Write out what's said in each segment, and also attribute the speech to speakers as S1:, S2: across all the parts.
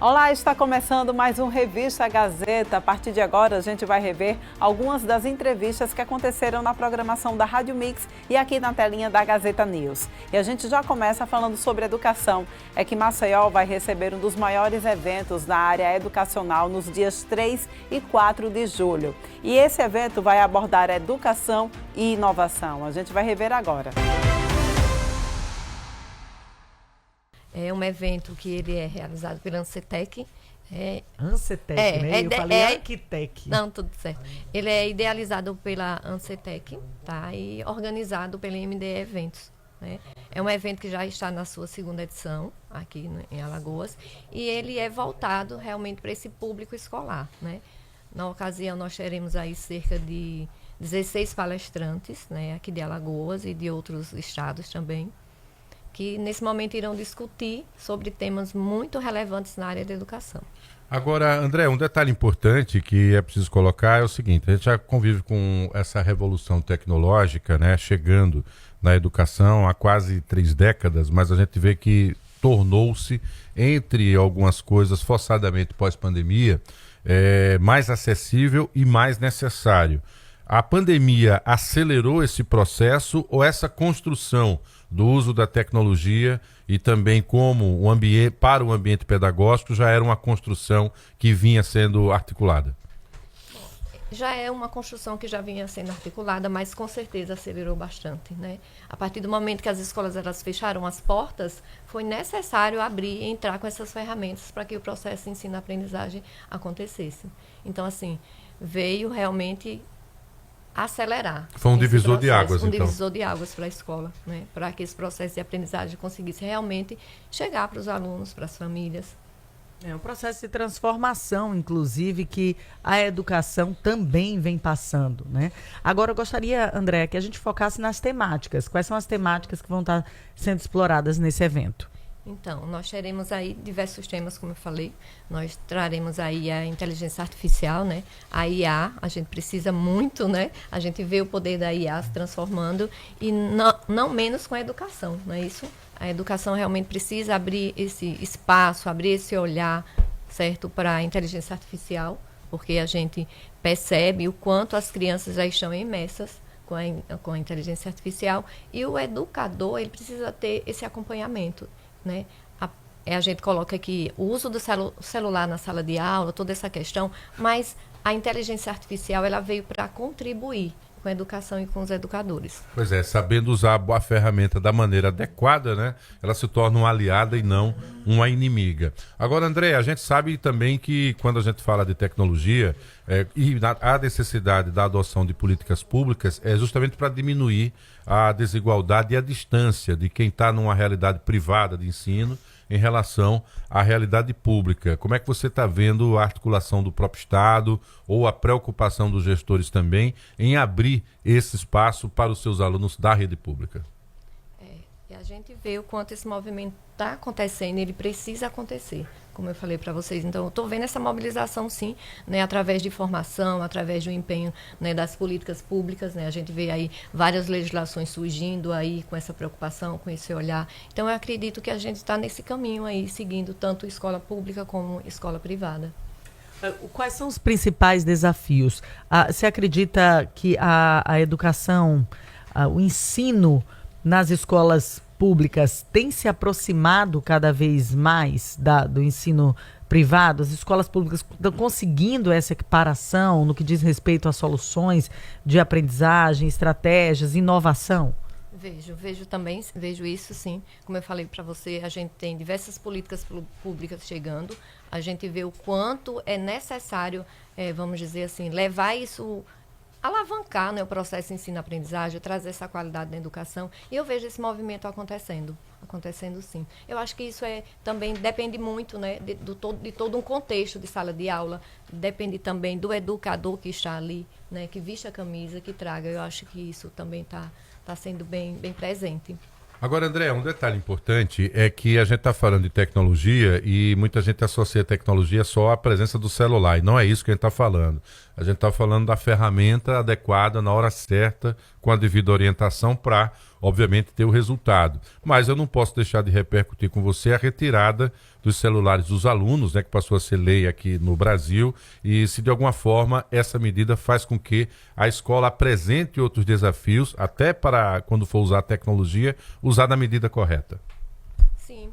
S1: Olá, está começando mais um Revista Gazeta. A partir de agora, a gente vai rever algumas das entrevistas que aconteceram na programação da Rádio Mix e aqui na telinha da Gazeta News. E a gente já começa falando sobre educação. É que Maceió vai receber um dos maiores eventos na área educacional nos dias 3 e 4 de julho. E esse evento vai abordar educação e inovação. A gente vai rever agora.
S2: É um evento que ele é realizado pela Ancetec.
S3: Ancetec, né? Eu falei Arquitec.
S2: Não, tudo certo. Ele é idealizado pela Ancetec, tá? E organizado pela MDE Eventos, né? É um evento que já está na sua segunda edição, aqui em Alagoas, e ele é voltado realmente para esse público escolar, né? Na ocasião, nós teremos aí cerca de 16 palestrantes, né? Aqui de Alagoas e de outros estados também, que nesse momento irão discutir sobre temas muito relevantes na área da educação.
S4: Agora, André, um detalhe importante que é preciso colocar é o seguinte: a gente já convive com essa revolução tecnológica, né, chegando na educação há quase 3 décadas, mas a gente vê que tornou-se, entre algumas coisas, forçadamente pós-pandemia, mais acessível e mais necessário. A pandemia acelerou esse processo ou essa construção do uso da tecnologia e também como para o ambiente pedagógico já era uma construção que vinha sendo articulada?
S2: Já é uma construção que já vinha sendo articulada, mas com certeza acelerou bastante, né? A partir do momento que as escolas elas fecharam as portas, foi necessário abrir e entrar com essas ferramentas para que o processo de ensino-aprendizagem acontecesse. Então, assim, veio realmente acelerar.
S4: Foi um divisor de águas,
S2: então. Um divisor de águas para a escola, né? Para que esse processo de aprendizagem conseguisse realmente chegar para os alunos, para as famílias.
S3: É um processo de transformação, inclusive, que a educação também vem passando, né? Agora, eu gostaria, André, que a gente focasse nas temáticas. Quais são as temáticas que vão estar sendo exploradas nesse evento?
S2: Então, nós teremos aí diversos temas, como eu falei. Nós traremos aí a inteligência artificial, né? A IA, a gente precisa muito, né? A gente vê o poder da IA se transformando e não menos com a educação, não é isso? A educação realmente precisa abrir esse espaço, abrir esse olhar, certo, para a inteligência artificial, porque a gente percebe o quanto as crianças já estão imersas com a inteligência artificial e o educador, ele precisa ter esse acompanhamento, né? A gente coloca aqui o uso do celular na sala de aula, toda essa questão, mas a inteligência artificial ela veio para contribuir com a educação e com os educadores.
S4: Pois é, sabendo usar a ferramenta da maneira adequada, né, ela se torna uma aliada e não uma inimiga. Agora, André, a gente sabe também que quando a gente fala de tecnologia e a necessidade da adoção de políticas públicas é justamente para diminuir a desigualdade e a distância de quem está numa realidade privada de ensino em relação à realidade pública. Como é que você está vendo a articulação do próprio Estado ou a preocupação dos gestores também em abrir esse espaço para os seus alunos da rede pública?
S2: E a gente vê o quanto esse movimento está acontecendo, ele precisa acontecer, como eu falei para vocês. Então, eu estou vendo essa mobilização, sim, né, através de formação, através do empenho, né, das políticas públicas, né? A gente vê aí várias legislações surgindo aí com essa preocupação, com esse olhar. Então, eu acredito que a gente está nesse caminho aí, seguindo tanto escola pública como escola privada.
S3: Quais são os principais desafios? Você acredita que a educação, o ensino nas escolas públicas tem se aproximado cada vez mais do ensino privado? As escolas públicas estão conseguindo essa equiparação no que diz respeito a soluções de aprendizagem, estratégias, inovação?
S2: Vejo isso sim. Como eu falei para você, a gente tem diversas políticas públicas chegando, a gente vê o quanto é necessário, vamos dizer assim, levar isso, alavancar, né, o processo de ensino-aprendizagem, trazer essa qualidade na educação, e eu vejo esse movimento acontecendo sim. Eu acho que isso também depende muito, né, de todo um contexto de sala de aula, depende também do educador que está ali, né, que viste a camisa, que traga. Eu acho que isso também está sendo bem presente.
S4: Agora, André, um detalhe importante é que a gente está falando de tecnologia e muita gente associa a tecnologia só à presença do celular, e não é isso que a gente está falando. A gente está falando da ferramenta adequada na hora certa com a devida orientação para, obviamente, ter o resultado. Mas eu não posso deixar de repercutir com você a retirada dos celulares dos alunos, né, que passou a ser lei aqui no Brasil, e se de alguma forma essa medida faz com que a escola apresente outros desafios, até para, quando for usar a tecnologia, usar da medida correta.
S2: Sim,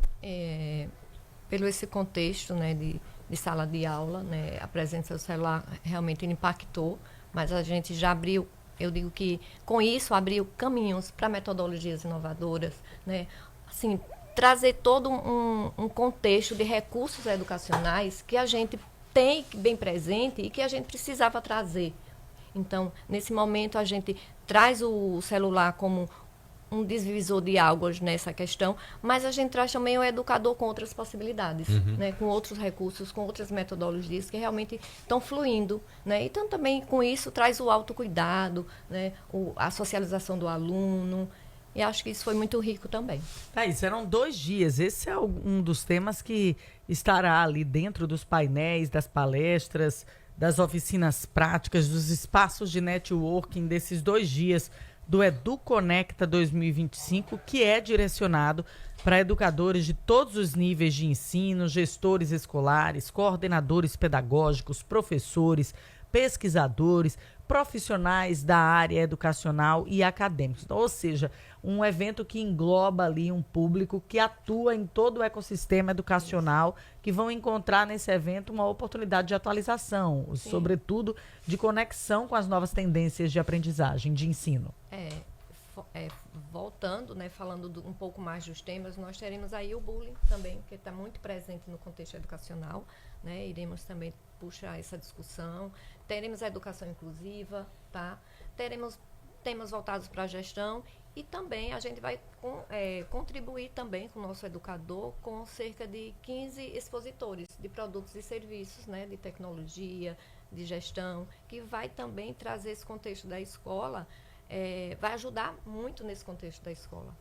S2: pelo esse contexto, né, de sala de aula, né, a presença do celular realmente impactou, mas a gente já abriu, eu digo que com isso abriu caminhos para metodologias inovadoras, né, assim, trazer todo um contexto de recursos educacionais que a gente tem bem presente e que a gente precisava trazer. Então, nesse momento, a gente traz o celular como um divisor de águas nessa questão, mas a gente traz também o educador com outras possibilidades, né, com outros recursos, com outras metodologias que realmente estão fluindo, né, então também com isso traz o autocuidado, né, a socialização do aluno, e acho que isso foi muito rico também.
S3: Thaís, serão 2 dias, esse é um dos temas que estará ali dentro dos painéis, das palestras, das oficinas práticas, dos espaços de networking desses 2 dias do EduConecta 2025, que é direcionado para educadores de todos os níveis de ensino, gestores escolares, coordenadores pedagógicos, professores, pesquisadores, profissionais da área educacional e acadêmicos. Então, ou seja, um evento que engloba ali um público que atua em todo o ecossistema educacional, que vão encontrar nesse evento uma oportunidade de atualização, sobretudo de conexão com as novas tendências de aprendizagem, de ensino.
S2: Voltando, né, falando um pouco mais dos temas, nós teremos aí o bullying também, que está muito presente no contexto educacional, né, iremos também puxar essa discussão, teremos a educação inclusiva, tá? Teremos temas voltados para a gestão e também a gente vai contribuir também com o nosso educador com cerca de 15 expositores de produtos e serviços, né, de tecnologia, de gestão, que vai também trazer esse contexto da escola, vai ajudar muito nesse contexto da escola.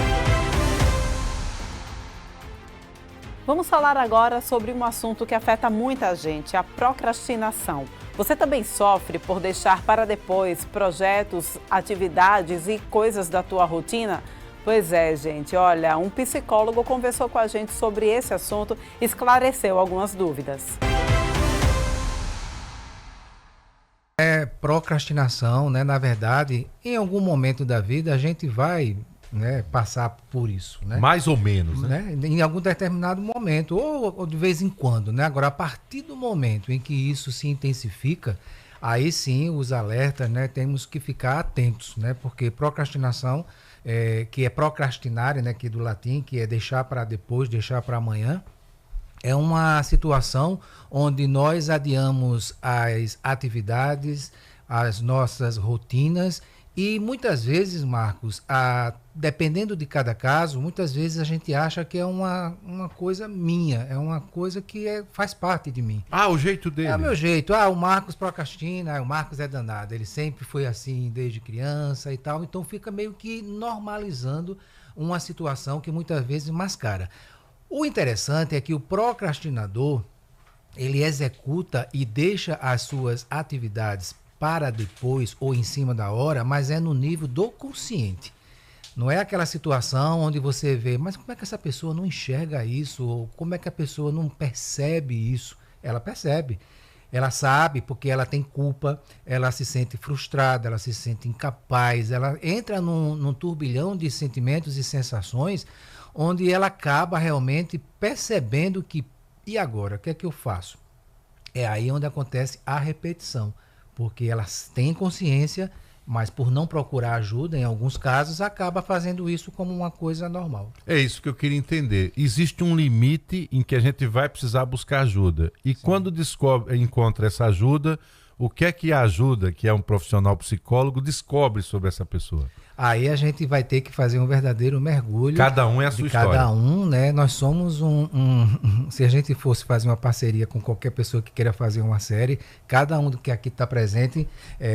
S1: Vamos falar agora sobre um assunto que afeta muita gente, a procrastinação. Você também sofre por deixar para depois projetos, atividades e coisas da tua rotina? Pois é, gente, olha, um psicólogo conversou com a gente sobre esse assunto e esclareceu algumas dúvidas.
S5: Procrastinação, né? Na verdade, em algum momento da vida a gente vai, né, passar por isso, né?
S4: Mais ou menos, né?
S5: Em algum determinado momento, ou de vez em quando, né? Agora, a partir do momento em que isso se intensifica, aí sim os alertas, né? Temos que ficar atentos, né? Porque procrastinação, que é procrastinare, né? Que é do latim, que é deixar para depois, deixar para amanhã, é uma situação onde nós adiamos as atividades, as nossas rotinas e muitas vezes, Marcos, dependendo de cada caso, muitas vezes a gente acha que é uma coisa minha, é uma coisa que faz parte de mim.
S4: Ah, o jeito dele.
S5: É o meu jeito. O Marcos procrastina, o Marcos é danado, ele sempre foi assim desde criança e tal, então fica meio que normalizando uma situação que muitas vezes mascara. O interessante é que o procrastinador, ele executa e deixa as suas atividades para depois ou em cima da hora, mas é no nível do consciente. Não é aquela situação onde você vê, mas como é que essa pessoa não enxerga isso? Ou como é que a pessoa não percebe isso? Ela percebe. Ela sabe porque ela tem culpa, ela se sente frustrada, ela se sente incapaz, ela entra num turbilhão de sentimentos e sensações onde ela acaba realmente percebendo que, e agora, o que é que eu faço? É aí onde acontece a repetição, porque elas têm consciência, mas por não procurar ajuda, em alguns casos, acaba fazendo isso como uma coisa normal.
S4: É isso que eu queria entender. Existe um limite em que a gente vai precisar buscar ajuda. E quando encontra essa ajuda, o que é que a ajuda, que é um profissional psicólogo, descobre sobre essa pessoa?
S5: aí a gente vai ter que fazer um verdadeiro mergulho.
S4: Cada um é a sua história.
S5: Cada um, né? Nós somos se a gente fosse fazer uma parceria com qualquer pessoa que queira fazer uma série, cada um que aqui está presente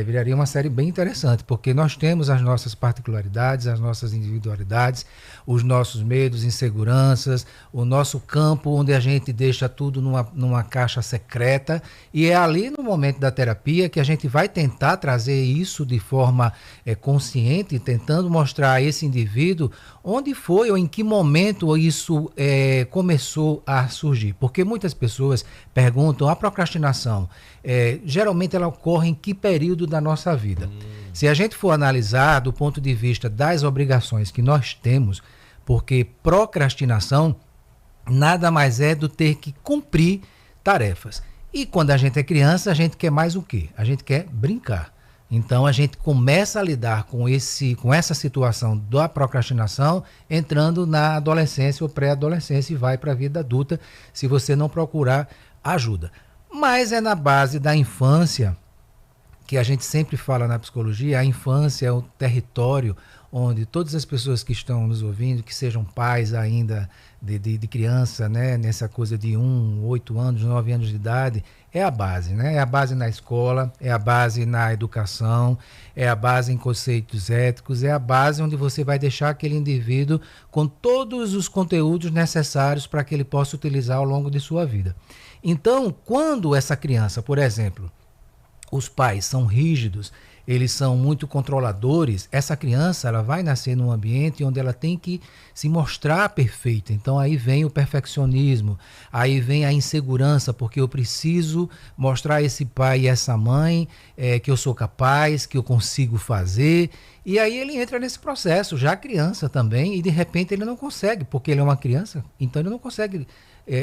S5: viraria uma série bem interessante, porque nós temos as nossas particularidades, as nossas individualidades, os nossos medos, inseguranças, o nosso campo onde a gente deixa tudo numa caixa secreta, e é ali no momento da terapia que a gente vai tentar trazer isso de forma consciente, tentando mostrar a esse indivíduo onde foi ou em que momento isso começou a surgir. Porque muitas pessoas perguntam, a procrastinação, geralmente ela ocorre em que período da nossa vida? Se a gente for analisar do ponto de vista das obrigações que nós temos, porque procrastinação nada mais é do ter que cumprir tarefas. E quando a gente é criança, a gente quer mais o quê? A gente quer brincar. Então a gente começa a lidar com essa situação da procrastinação entrando na adolescência ou pré-adolescência e vai para a vida adulta se você não procurar ajuda. Mas é na base da infância que a gente sempre fala na psicologia, a infância é o território onde todas as pessoas que estão nos ouvindo, que sejam pais ainda de criança, né, nessa coisa de 8 anos, 9 anos de idade, é a base, né? É a base na escola, é a base na educação, é a base em conceitos éticos, é a base onde você vai deixar aquele indivíduo com todos os conteúdos necessários para que ele possa utilizar ao longo de sua vida. Então, quando essa criança, por exemplo, os pais são rígidos, eles são muito controladores, essa criança ela vai nascer num ambiente onde ela tem que se mostrar perfeita. Então aí vem o perfeccionismo, aí vem a insegurança, porque eu preciso mostrar a esse pai e essa mãe que eu sou capaz, que eu consigo fazer. E aí ele entra nesse processo, já criança também, e de repente ele não consegue, porque ele é uma criança, então ele não consegue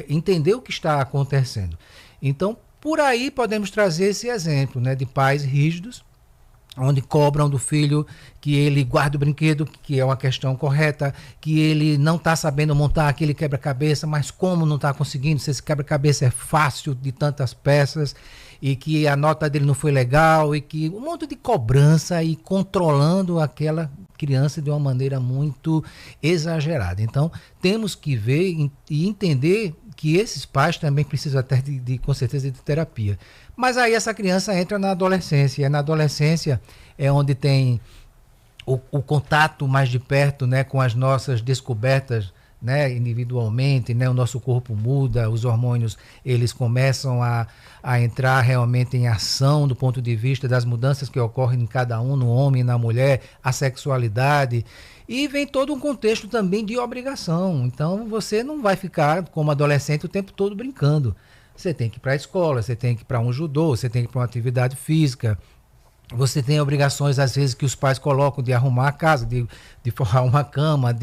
S5: entender o que está acontecendo. Então, por aí podemos trazer esse exemplo, né, de pais rígidos, onde cobram do filho que ele guarde o brinquedo, que é uma questão correta, que ele não está sabendo montar aquele quebra-cabeça, mas como não está conseguindo, se esse quebra-cabeça é fácil de tantas peças, e que a nota dele não foi legal, e que um monte de cobrança e controlando aquela criança de uma maneira muito exagerada. Então, temos que ver e entender que esses pais também precisam até com certeza de terapia. Mas aí essa criança entra na adolescência, e na adolescência é onde tem o contato mais de perto, né, com as nossas descobertas, né, individualmente, né, o nosso corpo muda, os hormônios eles começam a entrar realmente em ação do ponto de vista das mudanças que ocorrem em cada um, no homem e na mulher, a sexualidade, e vem todo um contexto também de obrigação. Então você não vai ficar como adolescente o tempo todo brincando. Você tem que ir para a escola, você tem que ir para um judô, você tem que ir para uma atividade física. Você tem obrigações, às vezes, que os pais colocam de arrumar a casa, de forrar uma cama,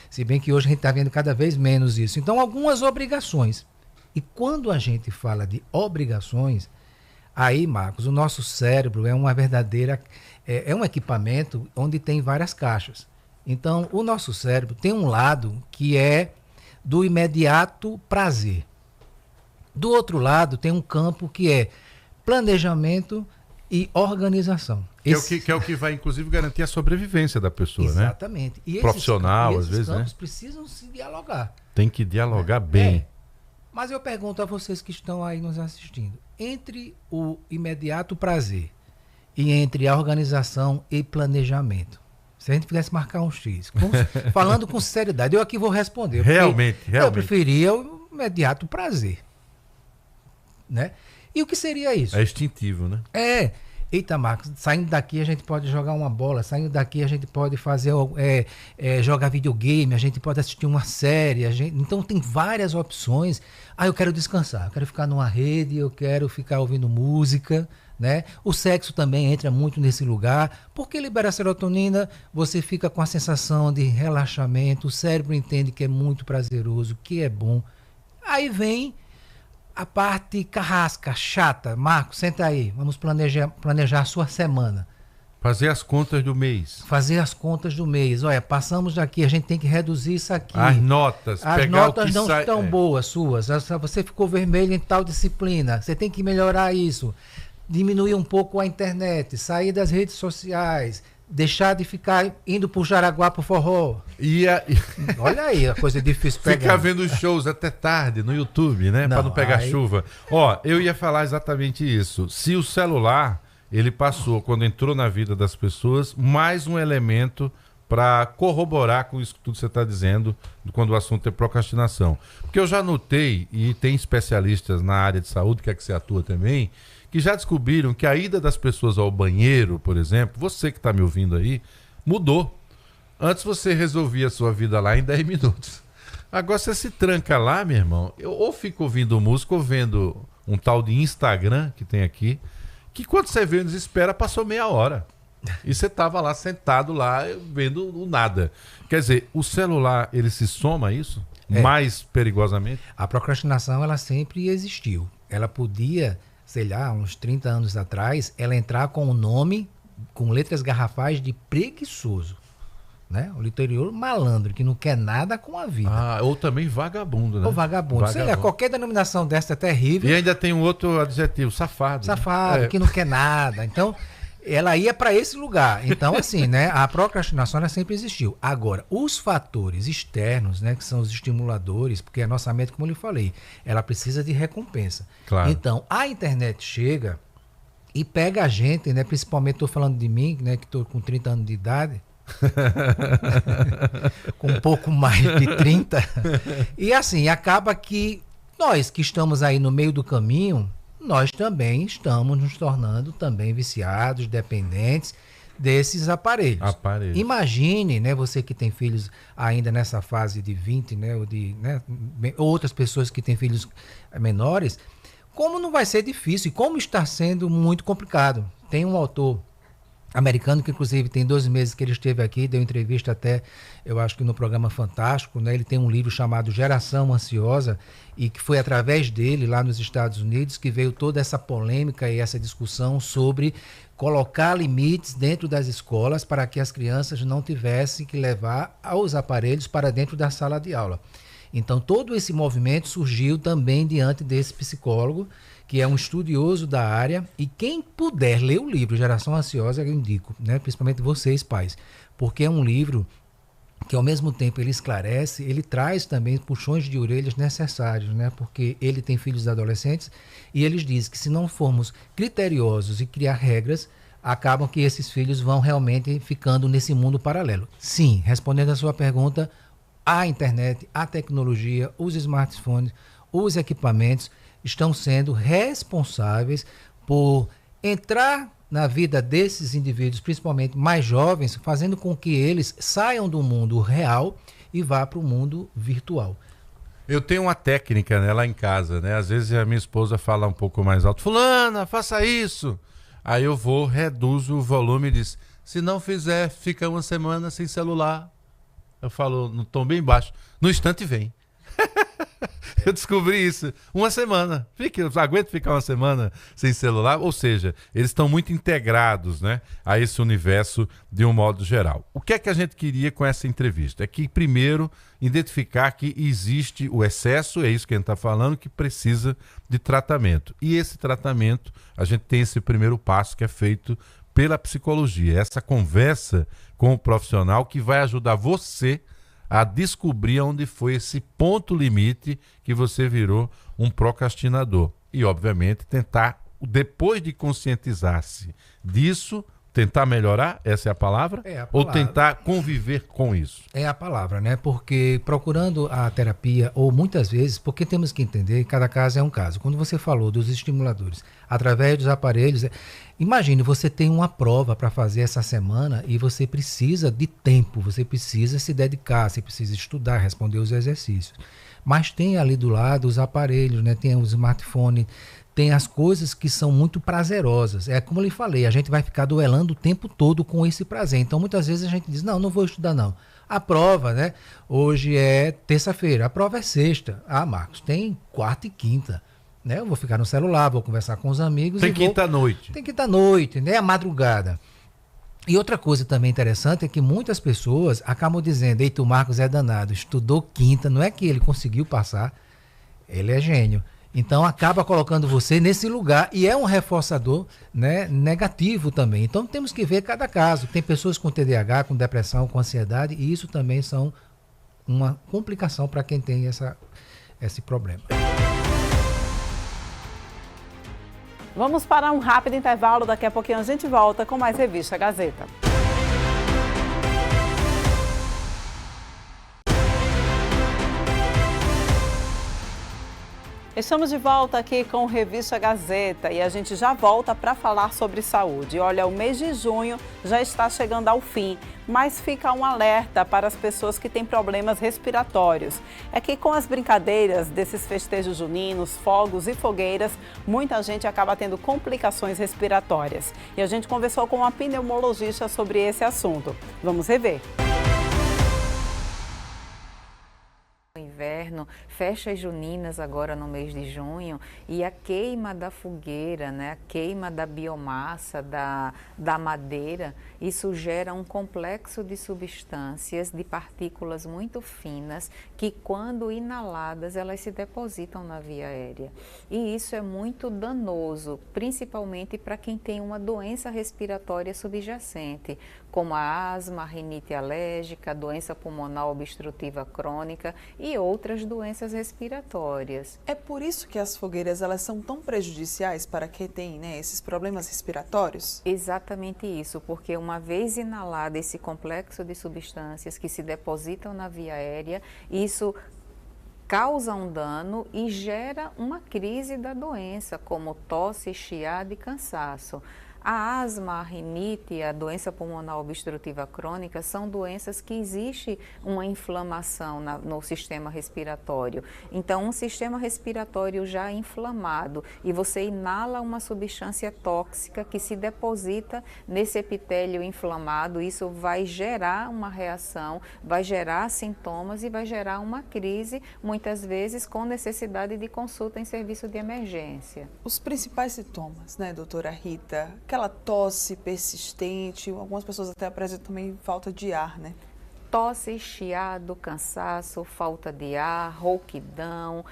S5: se bem que hoje a gente está vendo cada vez menos isso. Então, algumas obrigações. E quando a gente fala de obrigações, aí, Marcos, o nosso cérebro é uma verdadeira... é um equipamento onde tem várias caixas. Então, o nosso cérebro tem um lado que é do imediato prazer. Do outro lado, tem um campo que é planejamento e organização.
S4: Que é o que vai, inclusive, garantir a sobrevivência da pessoa,
S5: exatamente.
S4: Né? Profissional, às vezes,
S5: campos
S4: né?
S5: precisam se dialogar.
S4: Tem que dialogar bem.
S5: Mas eu pergunto a vocês que estão aí nos assistindo, entre o imediato prazer e entre a organização e planejamento, se a gente pudesse marcar um X, falando com sinceridade, eu aqui vou responder.
S4: Realmente.
S5: Eu preferia o imediato prazer. Né? E o que seria isso?
S4: É instintivo, né?
S5: Eita, Marcos, saindo daqui a gente pode jogar uma bola, saindo daqui a gente pode fazer jogar videogame, a gente pode assistir uma série, então tem várias opções. Eu quero descansar, eu quero ficar numa rede, eu quero ficar ouvindo música, né? O sexo também entra muito nesse lugar, porque libera serotonina, você fica com a sensação de relaxamento, o cérebro entende que é muito prazeroso, que é bom. Aí vem a parte carrasca, chata. Marcos, senta aí, vamos planejar a sua semana.
S4: Fazer as contas do mês.
S5: Fazer as contas do mês. Olha, passamos daqui, a gente tem que reduzir isso aqui.
S4: As notas.
S5: As notas não estão boas suas. Você ficou vermelho em tal disciplina. Você tem que melhorar isso. Diminuir um pouco a internet, sair das redes sociais, deixar de ficar indo pro Jaraguá pro forró. Olha aí, a coisa difícil pegar.
S4: Ficar vendo shows até tarde no YouTube, né? Para não pegar chuva. Ó, eu ia falar exatamente isso. Se o celular, ele passou, quando entrou na vida das pessoas, mais um elemento para corroborar com isso que tudo você está dizendo, quando o assunto é procrastinação. Porque eu já notei, e tem especialistas na área de saúde, que é que você atua também, que já descobriram que a ida das pessoas ao banheiro, por exemplo, você que está me ouvindo aí, mudou. Antes você resolvia a sua vida lá em 10 minutos. Agora você se tranca lá, meu irmão, ou fica ouvindo música ou vendo um tal de Instagram que tem aqui, que quando você vê desespera, passou meia hora. E você estava lá sentado lá vendo o nada. Quer dizer, o celular, ele se soma a isso? Mais perigosamente?
S5: A procrastinação, ela sempre existiu. Ela podia, sei lá, uns 30 anos atrás, ela entrar com o nome, com letras garrafais de preguiçoso. Né? O interior malandro, que não quer nada com a vida.
S4: Ou também vagabundo, né?
S5: Ou vagabundo. Sei lá, qualquer denominação dessa é terrível.
S4: E ainda tem um outro adjetivo, safado.
S5: Safado,
S4: né?
S5: Que não quer nada. Então, ela ia para esse lugar. Então, assim, né? A procrastinação ela sempre existiu. Agora, os fatores externos, né? Que são os estimuladores, porque a nossa mente, como eu lhe falei, ela precisa de recompensa.
S4: Claro.
S5: Então, a internet chega e pega a gente, né? Principalmente, estou falando de mim, né? Que estou com 30 anos de idade. Com um pouco mais de 30. E assim, acaba que nós que estamos aí no meio do caminho, nós também estamos nos tornando também viciados, dependentes desses aparelhos. Imagine, né, você que tem filhos ainda nessa fase de 20, né, ou de, né, outras pessoas que têm filhos menores, como não vai ser difícil e como está sendo muito complicado. Tem um autor americano, que inclusive tem 12 meses que ele esteve aqui, deu entrevista até, eu acho que no programa Fantástico, né? Ele tem um livro chamado Geração Ansiosa, e que foi através dele, lá nos Estados Unidos, que veio toda essa polêmica e essa discussão sobre colocar limites dentro das escolas para que as crianças não tivessem que levar os aparelhos para dentro da sala de aula. Então, todo esse movimento surgiu também diante desse psicólogo, que é um estudioso da área, e quem puder ler o livro Geração Ansiosa, eu indico, né? Principalmente vocês, pais, porque é um livro que, ao mesmo tempo, ele esclarece, ele traz também puxões de orelhas necessários, né? Porque ele tem filhos adolescentes, e eles dizem que se não formos criteriosos e criar regras, acabam que esses filhos vão realmente ficando nesse mundo paralelo. Sim, respondendo a sua pergunta, a internet, a tecnologia, os smartphones, os equipamentos estão sendo responsáveis por entrar na vida desses indivíduos, principalmente mais jovens, fazendo com que eles saiam do mundo real e vá para o mundo virtual.
S4: Eu tenho uma técnica, né, lá em casa, né? Às vezes a minha esposa fala um pouco mais alto, fulana, faça isso. Aí eu vou, reduzo o volume e diz, se não fizer, fica uma semana sem celular. Eu falo no tom bem baixo, no instante vem. Eu descobri isso. Uma semana. Eu aguento ficar uma semana sem celular. Ou seja, eles estão muito integrados, né, a esse universo de um modo geral. O que é que a gente queria com essa entrevista? É que, primeiro, identificar que existe o excesso, é isso que a gente está falando, que precisa de tratamento. E esse tratamento, a gente tem esse primeiro passo que é feito pela psicologia. Essa conversa com o profissional que vai ajudar você a descobrir onde foi esse ponto limite que você virou um procrastinador. E, obviamente, tentar, depois de conscientizar-se disso, tentar melhorar, essa é a palavra?
S5: É a palavra.
S4: Ou tentar conviver com isso?
S5: É a palavra, né? Porque procurando a terapia, ou muitas vezes, porque temos que entender que cada caso é um caso. Quando você falou dos estimuladores, através dos aparelhos, imagine, você tem uma prova para fazer essa semana e você precisa de tempo, você precisa se dedicar, você precisa estudar, responder os exercícios. Mas tem ali do lado os aparelhos, né? Tem o smartphone, tem as coisas que são muito prazerosas. É como eu lhe falei, a gente vai ficar duelando o tempo todo com esse prazer. Então, muitas vezes a gente diz, não vou estudar não. A prova, né? Hoje é terça-feira, a prova é sexta. Ah, Marcos, tem quarta e quinta. Né? Eu vou ficar no celular, vou conversar com os amigos.
S4: Tem quinta-noite.
S5: Tem quinta-noite, né? A madrugada. E outra coisa também interessante é que muitas pessoas acabam dizendo, eita, o Marcos é danado, estudou quinta, não é que ele conseguiu passar, ele é gênio. Então acaba colocando você nesse lugar e é um reforçador, né, negativo também. Então temos que ver cada caso. Tem pessoas com TDAH, com depressão, com ansiedade, e isso também são uma complicação para quem tem esse problema.
S1: Vamos para um rápido intervalo, daqui a pouquinho a gente volta com mais Revista Gazeta. Estamos de volta aqui com Revista Gazeta e a gente já volta para falar sobre saúde. Olha, o mês de junho já está chegando ao fim, mas fica um alerta para as pessoas que têm problemas respiratórios. É que com as brincadeiras desses festejos juninos, fogos e fogueiras, muita gente acaba tendo complicações respiratórias. E a gente conversou com uma pneumologista sobre esse assunto. Vamos rever.
S6: Inverno, festas juninas agora no mês de junho, e a queima da fogueira, né, a queima da biomassa, da madeira, isso gera um complexo de substâncias, de partículas muito finas, que quando inaladas elas se depositam na via aérea. E isso é muito danoso, principalmente para quem tem uma doença respiratória subjacente, como a asma, a rinite alérgica, a doença pulmonar obstrutiva crônica e outras doenças respiratórias.
S7: É por isso que as fogueiras elas são tão prejudiciais para quem tem, né, esses problemas respiratórios?
S6: Exatamente isso, porque uma vez inalado esse complexo de substâncias que se depositam na via aérea, isso causa um dano e gera uma crise da doença, como tosse, chiado e cansaço. A asma, a rinite, a doença pulmonar obstrutiva crônica são doenças que existe uma inflamação no sistema respiratório. Então, um sistema respiratório já inflamado e você inala uma substância tóxica que se deposita nesse epitélio inflamado, isso vai gerar uma reação, vai gerar sintomas e vai gerar uma crise, muitas vezes com necessidade de consulta em serviço de emergência.
S7: Os principais sintomas, né, doutora Rita? Aquela tosse persistente, algumas pessoas até apresentam também falta de ar, né?
S6: Tosse, chiado, cansaço, falta de ar, rouquidão,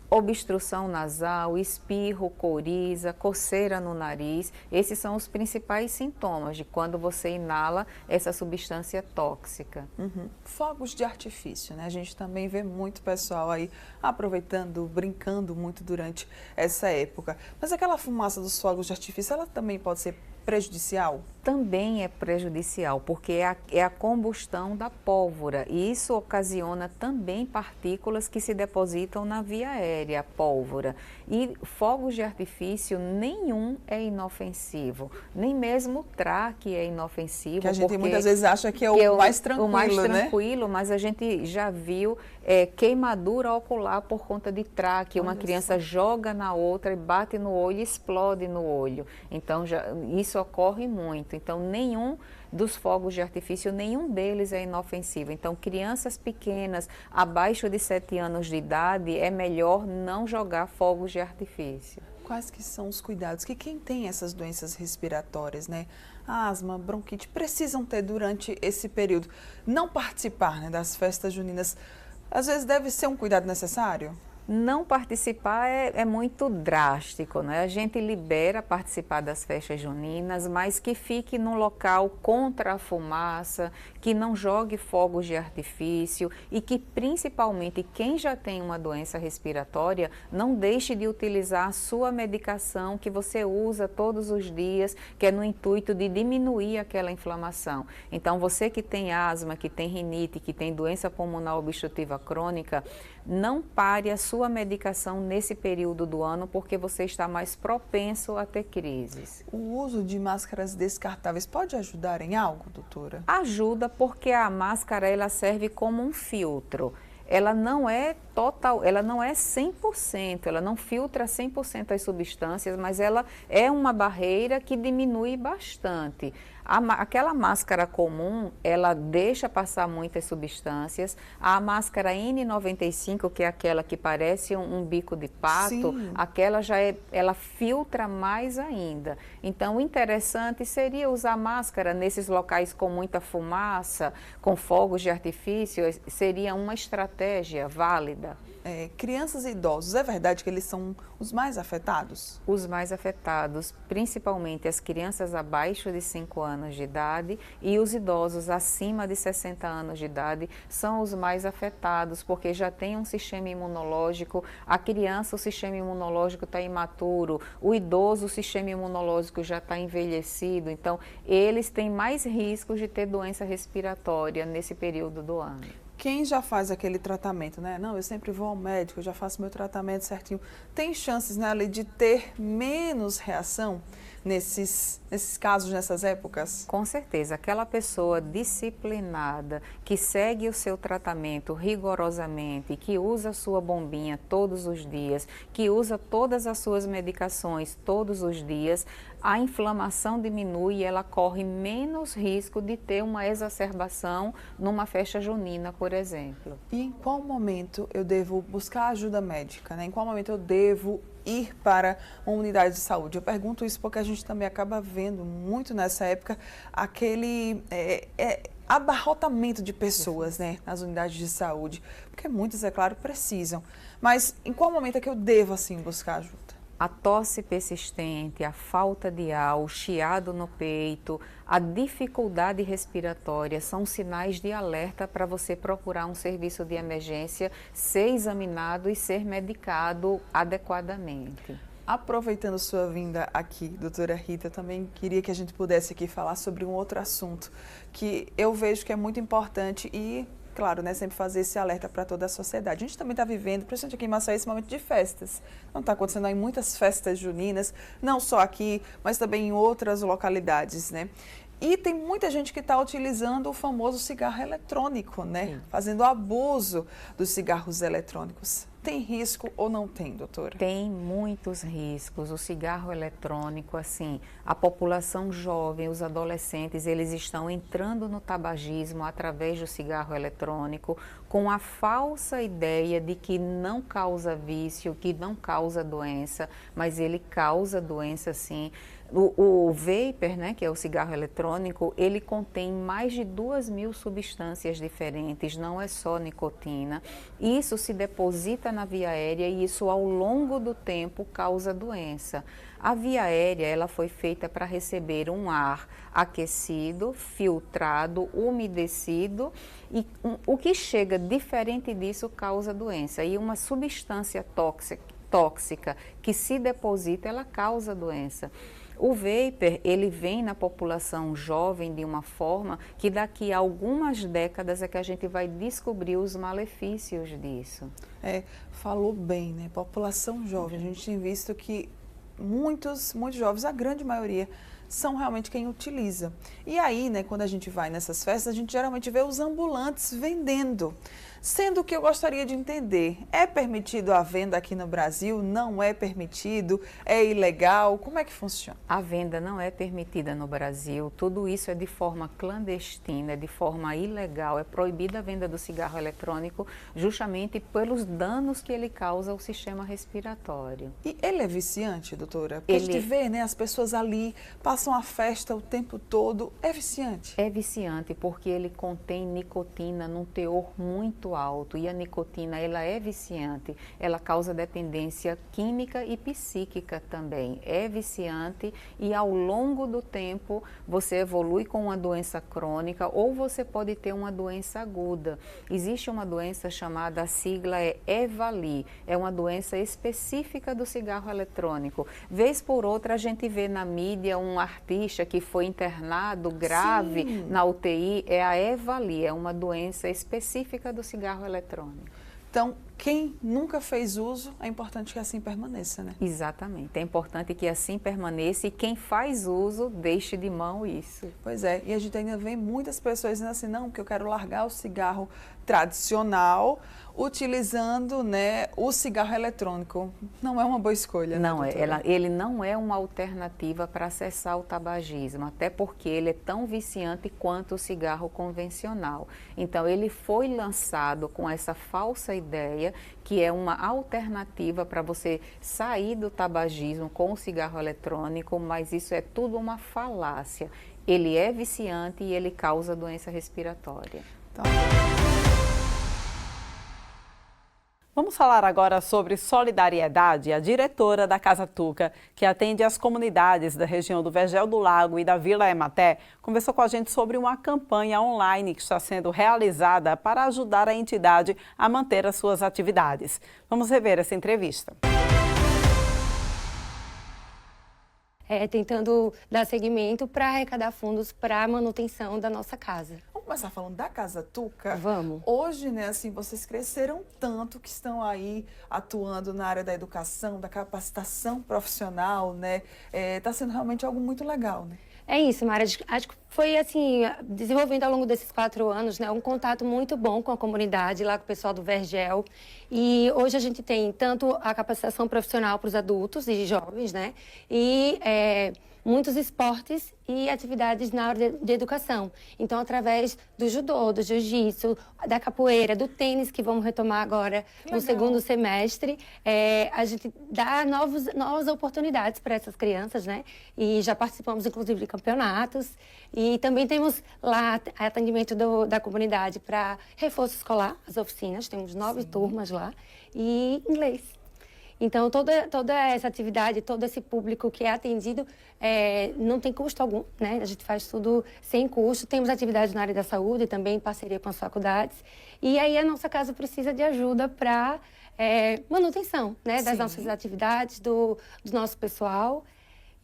S6: obstrução nasal, espirro, coriza, coceira no nariz. Esses são os principais sintomas de quando você inala essa substância tóxica.
S7: Fogos de artifício, né? A gente também vê muito pessoal aí aproveitando, brincando muito durante essa época. Mas aquela fumaça dos fogos de artifício, ela também pode ser prejudicial?
S6: Também é prejudicial, porque é a combustão da pólvora e isso ocasiona também partículas que se depositam na via aérea, a pólvora. E fogos de artifício, nenhum é inofensivo, nem mesmo o traque é inofensivo.
S7: Que a gente muitas vezes acha que é o mais tranquilo,
S6: o mais
S7: né?
S6: tranquilo, mas a gente já viu queimadura ocular por conta de traque. Uma criança joga na outra e bate no olho e explode no olho. Então, isso ocorre muito. Então, nenhum dos fogos de artifício, nenhum deles é inofensivo. Então, crianças pequenas, abaixo de 7 anos de idade, é melhor não jogar fogos de artifício.
S7: Quais que são os cuidados que quem tem essas doenças respiratórias, né? Asma, bronquite, precisam ter durante esse período? Não participar, né, das festas juninas, às vezes deve ser um cuidado necessário?
S6: Não participar é muito drástico, né? A gente libera participar das festas juninas, mas que fique num local contra a fumaça, que não jogue fogos de artifício e que principalmente quem já tem uma doença respiratória não deixe de utilizar a sua medicação que você usa todos os dias, que é no intuito de diminuir aquela inflamação. Então, você que tem asma, que tem rinite, que tem doença pulmonar obstrutiva crônica, não pare a sua medicação nesse período do ano, porque você está mais propenso a ter crises.
S7: O uso de máscaras descartáveis pode ajudar em algo, doutora?
S6: Ajuda, porque a máscara ela serve como um filtro. Ela não é total, ela não é 100%, ela não filtra 100% as substâncias, mas ela é uma barreira que diminui bastante. Aquela máscara comum, ela deixa passar muitas substâncias. A máscara N95, que é aquela que parece um bico de pato,
S7: Sim.
S6: aquela ela filtra mais ainda. Então, o interessante seria usar máscara nesses locais com muita fumaça, com fogos de artifício, seria uma estratégia válida.
S7: Crianças e idosos, é verdade que eles são os mais afetados?
S6: Os mais afetados, principalmente as crianças abaixo de 5 anos de idade e os idosos acima de 60 anos de idade são os mais afetados, porque já tem um sistema imunológico, a criança, o sistema imunológico está imaturo, o idoso, o sistema imunológico já está envelhecido, então eles têm mais riscos de ter doença respiratória nesse período do ano.
S7: Quem já faz aquele tratamento, né? Não, eu sempre vou ao médico, eu já faço meu tratamento certinho. Tem chances, né, Ali, de ter menos reação nesses casos, nessas épocas?
S6: Com certeza, aquela pessoa disciplinada, que segue o seu tratamento rigorosamente, que usa a sua bombinha todos os dias, que usa todas as suas medicações todos os dias, a inflamação diminui e ela corre menos risco de ter uma exacerbação numa festa junina, por exemplo.
S7: E em qual momento eu devo buscar ajuda médica, né? Em qual momento eu devo ir para uma unidade de saúde? Eu pergunto isso porque a gente também acaba vendo muito nessa época aquele abarrotamento de pessoas, né, nas unidades de saúde, porque muitas, é claro, precisam. Mas em qual momento é que eu devo, assim, buscar ajuda?
S6: A tosse persistente, a falta de ar, o chiado no peito, a dificuldade respiratória são sinais de alerta para você procurar um serviço de emergência, ser examinado e ser medicado adequadamente.
S7: Aproveitando sua vinda aqui, doutora Rita, também queria que a gente pudesse aqui falar sobre um outro assunto que eu vejo que é muito importante e, claro, né, sempre fazer esse alerta para toda a sociedade. A gente também está vivendo, principalmente aqui em Maceió, esse momento de festas. Não está acontecendo aí muitas festas juninas, não só aqui, mas também em outras localidades, né? E tem muita gente que está utilizando o famoso cigarro eletrônico, né?
S6: Sim.
S7: Fazendo abuso dos cigarros eletrônicos. Tem risco ou não tem, doutora?
S6: Tem muitos riscos. O cigarro eletrônico, assim, a população jovem, os adolescentes, eles estão entrando no tabagismo através do cigarro eletrônico com a falsa ideia de que não causa vício, que não causa doença, mas ele causa doença sim. O vapor, né, que é o cigarro eletrônico, ele contém mais de 2.000 substâncias diferentes, não é só nicotina. Isso se deposita na via aérea e isso ao longo do tempo causa doença. A via aérea, ela foi feita para receber um ar aquecido, filtrado, umedecido e o que chega diferente disso causa doença. E uma substância tóxica que se deposita, ela causa doença. O vapor, ele vem na população jovem de uma forma que daqui a algumas décadas é que a gente vai descobrir os malefícios disso.
S7: Falou bem, né? População jovem. A gente tem visto que muitos jovens, a grande maioria, são realmente quem utiliza. E aí, né, quando a gente vai nessas festas, a gente geralmente vê os ambulantes vendendo. Sendo que eu gostaria de entender, é permitido a venda aqui no Brasil? Não é permitido? É ilegal? Como é que funciona?
S6: A venda não é permitida no Brasil, tudo isso é de forma clandestina, é de forma ilegal, é proibida a venda do cigarro eletrônico justamente pelos danos que ele causa ao sistema respiratório.
S7: E ele é viciante, doutora? Porque a gente vê, né, as pessoas ali passam a festa o tempo todo, é viciante?
S6: É viciante porque ele contém nicotina num teor muito alto e a nicotina, ela é viciante, ela causa dependência química e psíquica também, é viciante e ao longo do tempo você evolui com uma doença crônica ou você pode ter uma doença aguda. Existe uma doença chamada, a sigla é EVALI, é uma doença específica do cigarro eletrônico. Vez por outra a gente vê na mídia um artista que foi internado grave
S7: Sim.
S6: na UTI, é a EVALI, é uma doença específica do cigarro eletrônico.
S7: Então, quem nunca fez uso, é importante que assim permaneça, né?
S6: Exatamente. É importante que assim permaneça e quem faz uso deixe de mão isso.
S7: Pois é, e a gente ainda vê muitas pessoas dizendo assim, não, porque eu quero largar o cigarro tradicional, utilizando, né, o cigarro eletrônico. Não é uma boa escolha,
S6: não,
S7: né,
S6: ele não é uma alternativa para acessar o tabagismo, até porque ele é tão viciante quanto o cigarro convencional. Então, ele foi lançado com essa falsa ideia que é uma alternativa para você sair do tabagismo com o cigarro eletrônico, mas isso é tudo uma falácia. Ele é viciante e ele causa doença respiratória.
S7: Então...
S1: Vamos falar agora sobre solidariedade. A diretora da Casa Tuca, que atende as comunidades da região do Vergel do Lago e da Vila Ematé, conversou com a gente sobre uma campanha online que está sendo realizada para ajudar a entidade a manter as suas atividades. Vamos rever essa entrevista.
S8: Tentando dar seguimento para arrecadar fundos para a manutenção da nossa casa.
S7: Vamos começar falando da Casa Tuca?
S8: Vamos.
S7: Hoje, né, assim, vocês cresceram tanto que estão aí atuando na área da educação, da capacitação profissional, né? Tá sendo realmente algo muito legal, né?
S8: É isso, Mara. Acho que foi assim, desenvolvendo ao longo desses 4 anos, né, um contato muito bom com a comunidade, lá com o pessoal do Vergel. E hoje a gente tem tanto a capacitação profissional para os adultos e jovens, né, e muitos esportes e atividades na área de educação. Então, através do judô, do jiu-jitsu, da capoeira, do tênis, que vamos retomar agora no segundo semestre, a gente dá novas oportunidades para essas crianças, né? E já participamos, inclusive, de campeonatos. E também temos lá atendimento da comunidade para reforço escolar, as oficinas, temos 9 turmas lá, e inglês. Então, toda essa atividade, todo esse público que é atendido, não tem custo algum, né? A gente faz tudo sem custo. Temos atividades na área da saúde, também em parceria com as faculdades. E aí a nossa casa precisa de ajuda para manutenção, né? Das nossas atividades, do nosso pessoal.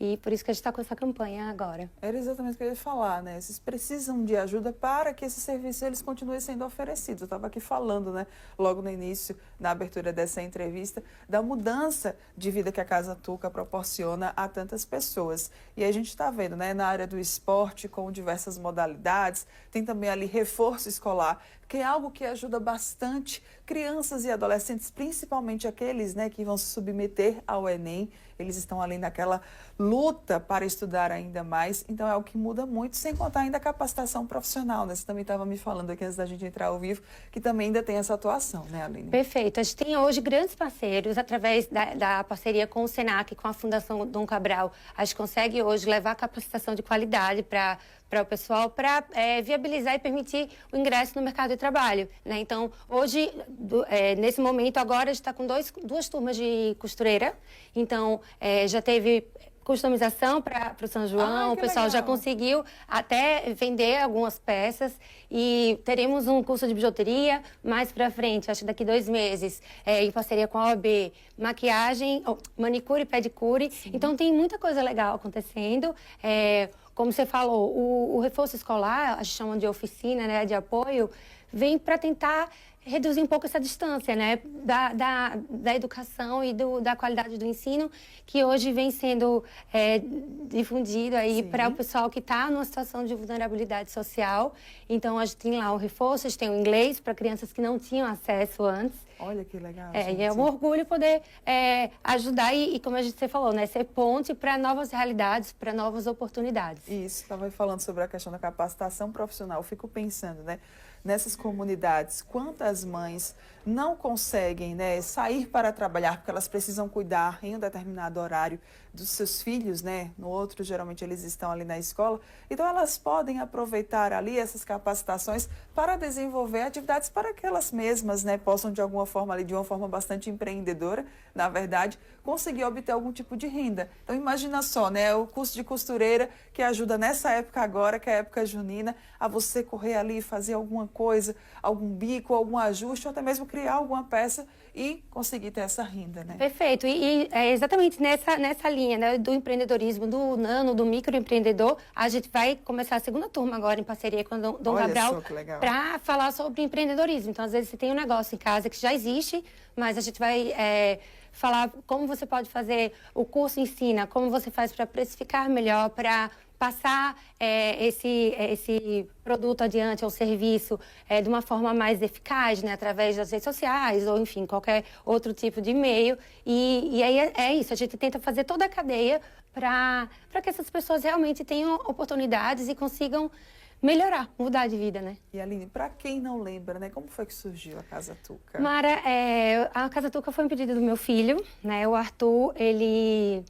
S8: E por isso que a gente está com essa campanha agora.
S7: Era exatamente o que eu ia falar, né? Vocês precisam de ajuda para que esses serviços eles continuem sendo oferecidos. Eu estava aqui falando, né, logo no início, na abertura dessa entrevista, da mudança de vida que a Casa Tuca proporciona a tantas pessoas. E a gente está vendo, né, na área do esporte, com diversas modalidades, tem também ali reforço escolar, que é algo que ajuda bastante crianças e adolescentes, principalmente aqueles, né, que vão se submeter ao Enem. Eles estão ali naquela luta para estudar ainda mais, então é o que muda muito, sem contar ainda a capacitação profissional, né? Você também estava me falando aqui antes da gente entrar ao vivo, que também ainda tem essa atuação, né, Aline?
S8: Perfeito. A gente tem hoje grandes parceiros, através da parceria com o Senac, com a Fundação Dom Cabral. A gente consegue hoje levar capacitação de qualidade para o pessoal, para viabilizar e permitir o ingresso no mercado de trabalho, né? Então, hoje, nesse momento, agora, a gente está com 2 turmas de costureira. Então, já teve customização para o São João, o pessoal já conseguiu até vender algumas peças e teremos um curso de bijuteria mais para frente, acho que daqui 2 meses, em parceria com a OAB, maquiagem, manicure e pedicure. Sim. Então tem muita coisa legal acontecendo. Como você falou, o reforço escolar, a gente chama de oficina, né, de apoio, vem para tentar reduzir um pouco essa distância, né, da educação e da qualidade do ensino, que hoje vem sendo difundido aí para o pessoal que está numa situação de vulnerabilidade social. Então, a gente tem lá o reforço, a gente tem o inglês para crianças que não tinham acesso antes.
S7: Olha que legal.
S8: E é um orgulho poder ajudar e, como a gente falou, né, ser ponte para novas realidades, para novas oportunidades.
S7: Isso, estava falando sobre a questão da capacitação profissional. Eu fico pensando, né, nessas comunidades, quantas mães não conseguem, né, sair para trabalhar porque elas precisam cuidar em um determinado horário dos seus filhos, né? No outro, geralmente, eles estão ali na escola. Então, elas podem aproveitar ali essas capacitações para desenvolver atividades para que elas mesmas, né, possam, de alguma forma, ali, de uma forma bastante empreendedora, na verdade, conseguir obter algum tipo de renda. Então, imagina só, né, o curso de costureira que ajuda nessa época agora, que é a época junina, a você correr ali e fazer alguma coisa, algum bico, algum ajuste, ou até mesmo criar alguma peça e conseguir ter essa renda, né?
S8: Perfeito. E é exatamente nessa linha linha, né, do empreendedorismo, do nano, do microempreendedor, a gente vai começar a segunda turma agora em parceria com o Dom Gabriel para falar sobre empreendedorismo. Então, às vezes, você tem um negócio em casa que já existe, mas a gente vai falar como você pode fazer, o curso ensina, como você faz para precificar melhor, para passar esse produto adiante ou serviço de uma forma mais eficaz, né, através das redes sociais ou, enfim, qualquer outro tipo de meio. E aí é isso, a gente tenta fazer toda a cadeia para que essas pessoas realmente tenham oportunidades e consigam melhorar, mudar de vida, né?
S7: E Aline, para quem não lembra, né, como foi que surgiu a Casa Tuca?
S8: Mara, a Casa Tuca foi um pedido do meu filho, né, o Arthur, ele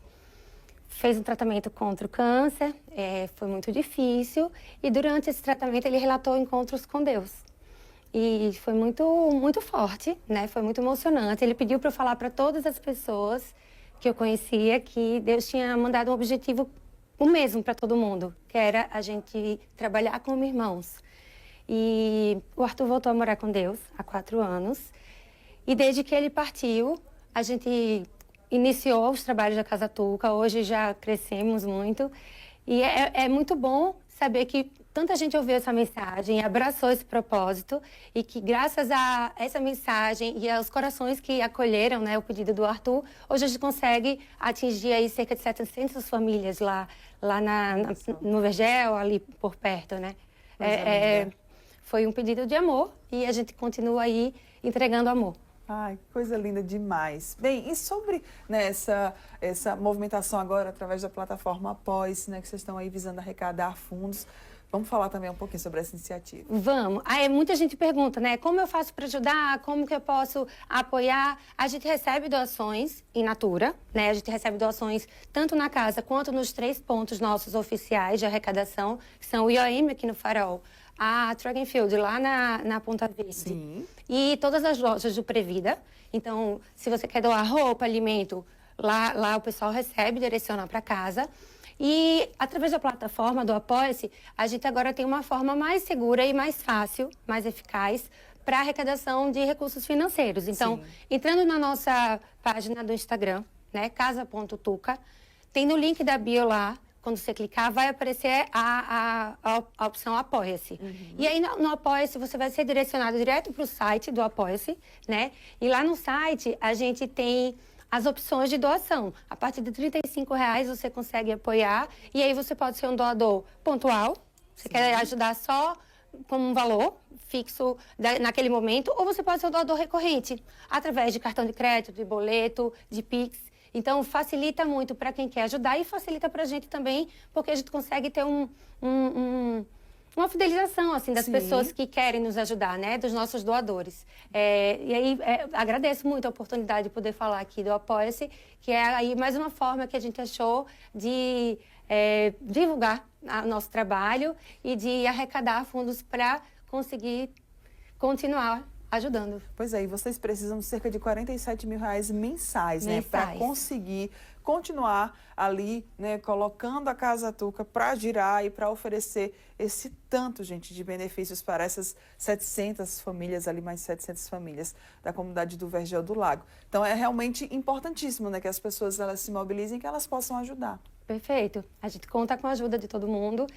S8: fez um tratamento contra o câncer, foi muito difícil, e durante esse tratamento ele relatou encontros com Deus. E foi muito, muito forte, né? Foi muito emocionante. Ele pediu para eu falar para todas as pessoas que eu conhecia que Deus tinha mandado um objetivo o mesmo para todo mundo, que era a gente trabalhar como irmãos. E o Arthur voltou a morar com Deus há 4 anos, e desde que ele partiu, a gente iniciou os trabalhos da Casa Tuca, hoje já crescemos muito. E é muito bom saber que tanta gente ouviu essa mensagem, abraçou esse propósito e que graças a essa mensagem e aos corações que acolheram, né, o pedido do Arthur, hoje a gente consegue atingir aí cerca de 700 famílias lá no Vergel, ali por perto, né? Foi um pedido de amor e a gente continua aí entregando amor.
S7: Ai, coisa linda demais. Bem, e sobre, né, essa movimentação agora através da plataforma Apoia-se, né, que vocês estão aí visando arrecadar fundos, vamos falar também um pouquinho sobre essa iniciativa.
S8: Vamos. Muita gente pergunta, né, como eu faço para ajudar, como que eu posso apoiar? A gente recebe doações in natura, né, a gente recebe doações tanto na casa quanto nos 3 pontos nossos oficiais de arrecadação, que são o IOM aqui no Farol, a Tragenfield lá na Ponta Verde.
S7: Sim.
S8: E todas as lojas do Previda. Então, se você quer doar roupa, alimento, lá o pessoal recebe, direciona para casa. E através da plataforma do Apoia-se, a gente agora tem uma forma mais segura e mais fácil, mais eficaz, para arrecadação de recursos financeiros. Então, sim, entrando na nossa página do Instagram, né, casa.tuca, tem no link da bio lá. Quando você clicar, vai aparecer a opção Apoia-se. Uhum. E aí, no Apoia-se, você vai ser direcionado direto para o site do Apoia-se, né? E lá no site, a gente tem as opções de doação. A partir de R$35 você consegue apoiar. E aí, você pode ser um doador pontual. Você quer ajudar só com um valor fixo naquele momento. Ou você pode ser um doador recorrente, através de cartão de crédito, de boleto, de Pix. Então, facilita muito para quem quer ajudar e facilita para a gente também, porque a gente consegue ter uma fidelização assim, das, sim, pessoas que querem nos ajudar, né? Dos nossos doadores. E aí, agradeço muito a oportunidade de poder falar aqui do Apoia-se, que é aí mais uma forma que a gente achou de divulgar o nosso trabalho e de arrecadar fundos para conseguir continuar ajudando.
S7: Pois é, e vocês precisam de cerca de R$47 mil mensais, né? Para conseguir continuar ali, né, colocando a Casa Tuca para girar e para oferecer esse tanto, gente, de benefícios para essas 700 famílias, ali mais de 700 famílias da comunidade do Vergel do Lago. Então, é realmente importantíssimo, né, que as pessoas elas se mobilizem, que elas possam ajudar.
S8: Perfeito. A gente conta com a ajuda de todo mundo.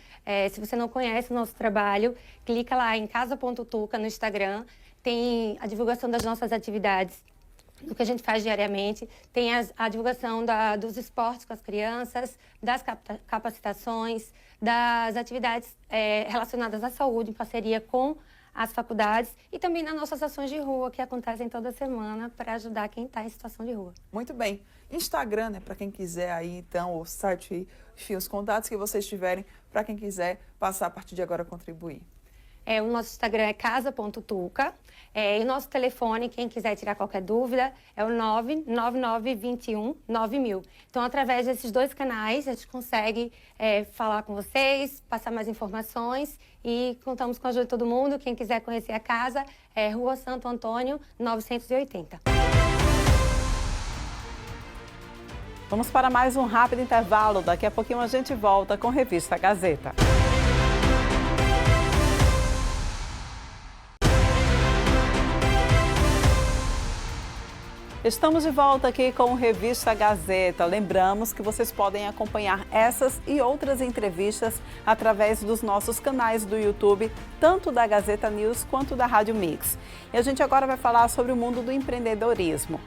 S8: Se você não conhece o nosso trabalho, clica lá em casa.tuca no Instagram. Tem a divulgação das nossas atividades, do que a gente faz diariamente. Tem a divulgação dos esportes com as crianças, das capacitações, das atividades relacionadas à saúde, em parceria com as faculdades e também nas nossas ações de rua, que acontecem toda semana para ajudar quem está em situação de rua.
S7: Muito bem. Instagram, né, para quem quiser aí, então, o site, enfim, os contatos que vocês tiverem, para quem quiser passar a partir de agora contribuir.
S8: O nosso Instagram é casa.tuca. E o nosso telefone, quem quiser tirar qualquer dúvida, é o 999219000. Então, através desses 2 canais, a gente consegue falar com vocês, passar mais informações e contamos com a ajuda de todo mundo. Quem quiser conhecer a casa, é Rua Santo Antônio, 980.
S1: Vamos para mais um rápido intervalo. Daqui a pouquinho a gente volta com Revista Gazeta. Estamos de volta aqui com o Revista Gazeta. Lembramos que vocês podem acompanhar essas e outras entrevistas através dos nossos canais do YouTube, tanto da Gazeta News quanto da Rádio Mix. E a gente agora vai falar sobre o mundo do empreendedorismo.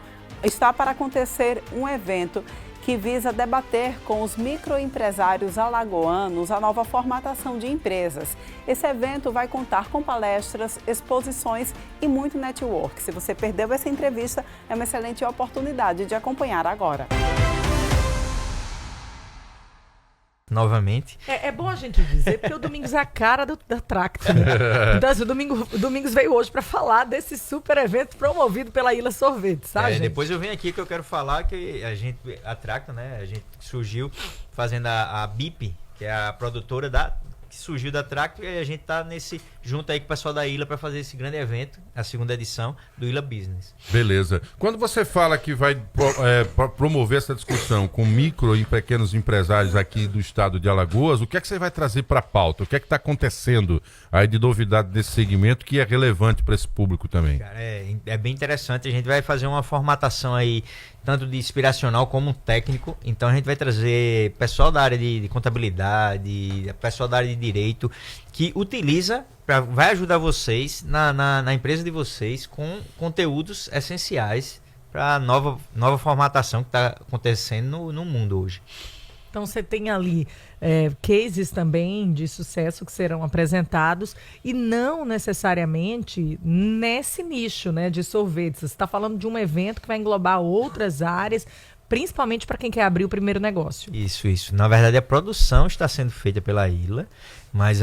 S1: Está para acontecer um evento que visa debater com os microempresários alagoanos a nova formatação de empresas. Esse evento vai contar com palestras, exposições e muito network. Se você perdeu essa entrevista, é uma excelente oportunidade de acompanhar agora.
S9: Novamente.
S3: É bom a gente dizer, porque o Domingos é a cara da Tracto, né? Então, assim, o Domingos veio hoje para falar desse super evento promovido pela Ilha Sorvetes, sabe, gente?
S9: Depois eu venho aqui que eu quero falar que a Tracto, né? A gente surgiu fazendo a BIP, que é a produtora que surgiu da Tracto, e a gente tá junto aí com o pessoal da Ilha para fazer esse grande evento, a segunda edição do Ilha Business.
S4: Beleza. Quando você fala que vai promover essa discussão com micro e pequenos empresários aqui do estado de Alagoas, o que é que você vai trazer para a pauta? O que é que está acontecendo aí de novidade desse segmento que é relevante para esse público também?
S9: Cara, é bem interessante. A gente vai fazer uma formatação aí, tanto de inspiracional como técnico. Então a gente vai trazer pessoal da área de contabilidade, pessoal da área de direito, que vai ajudar vocês na empresa de vocês com conteúdos essenciais para a nova formatação que está acontecendo no mundo hoje.
S3: Então você tem ali cases também de sucesso que serão apresentados e não necessariamente nesse nicho, né, de sorvetes. Você está falando de um evento que vai englobar outras áreas, principalmente para quem quer abrir o primeiro negócio.
S9: Isso. Na verdade, a produção está sendo feita pela Ilha, mas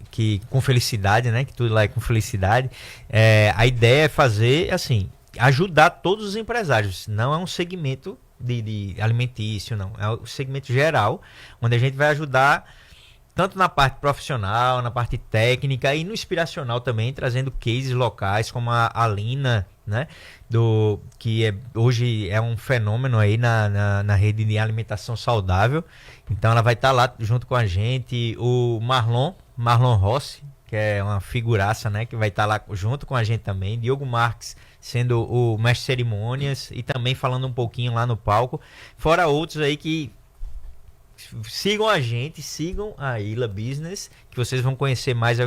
S9: que com felicidade, né? Que tudo lá é com felicidade. A ideia é fazer, assim, ajudar todos os empresários. Não é um segmento de alimentício, não. É o segmento geral, onde a gente vai ajudar tanto na parte profissional, na parte técnica e no inspiracional também, trazendo cases locais como a Lina, né? Que hoje é um fenômeno aí na rede de alimentação saudável. Então ela vai estar lá junto com a gente. O Marlon Rossi, que é uma figuraça, né? Que vai estar lá junto com a gente também. Diogo Marques sendo o mestre de cerimônias e também falando um pouquinho lá no palco. Fora outros aí que sigam a gente, sigam a Ilha Business, que vocês vão conhecer mais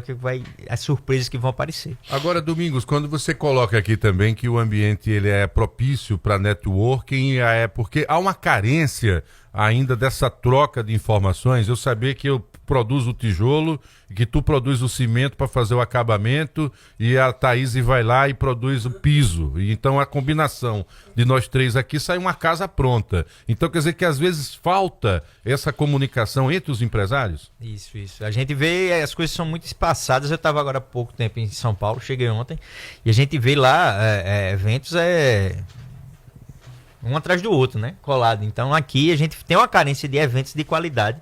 S9: as surpresas que vão aparecer.
S4: Agora, Domingos, quando você coloca aqui também que o ambiente ele é propício para networking, é porque há uma carência ainda dessa troca de informações. Eu saber que eu produzo o tijolo, que tu produz o cimento para fazer o acabamento e a Thaís vai lá e produz o piso. E então a combinação de nós três aqui sai uma casa pronta. Então quer dizer que às vezes falta essa comunicação entre os empresários?
S9: Isso. A gente vê, as coisas são muito espaçadas. Eu estava agora há pouco tempo em São Paulo, cheguei ontem, e a gente vê lá eventos um atrás do outro, né? Colado. Então aqui a gente tem uma carência de eventos de qualidade,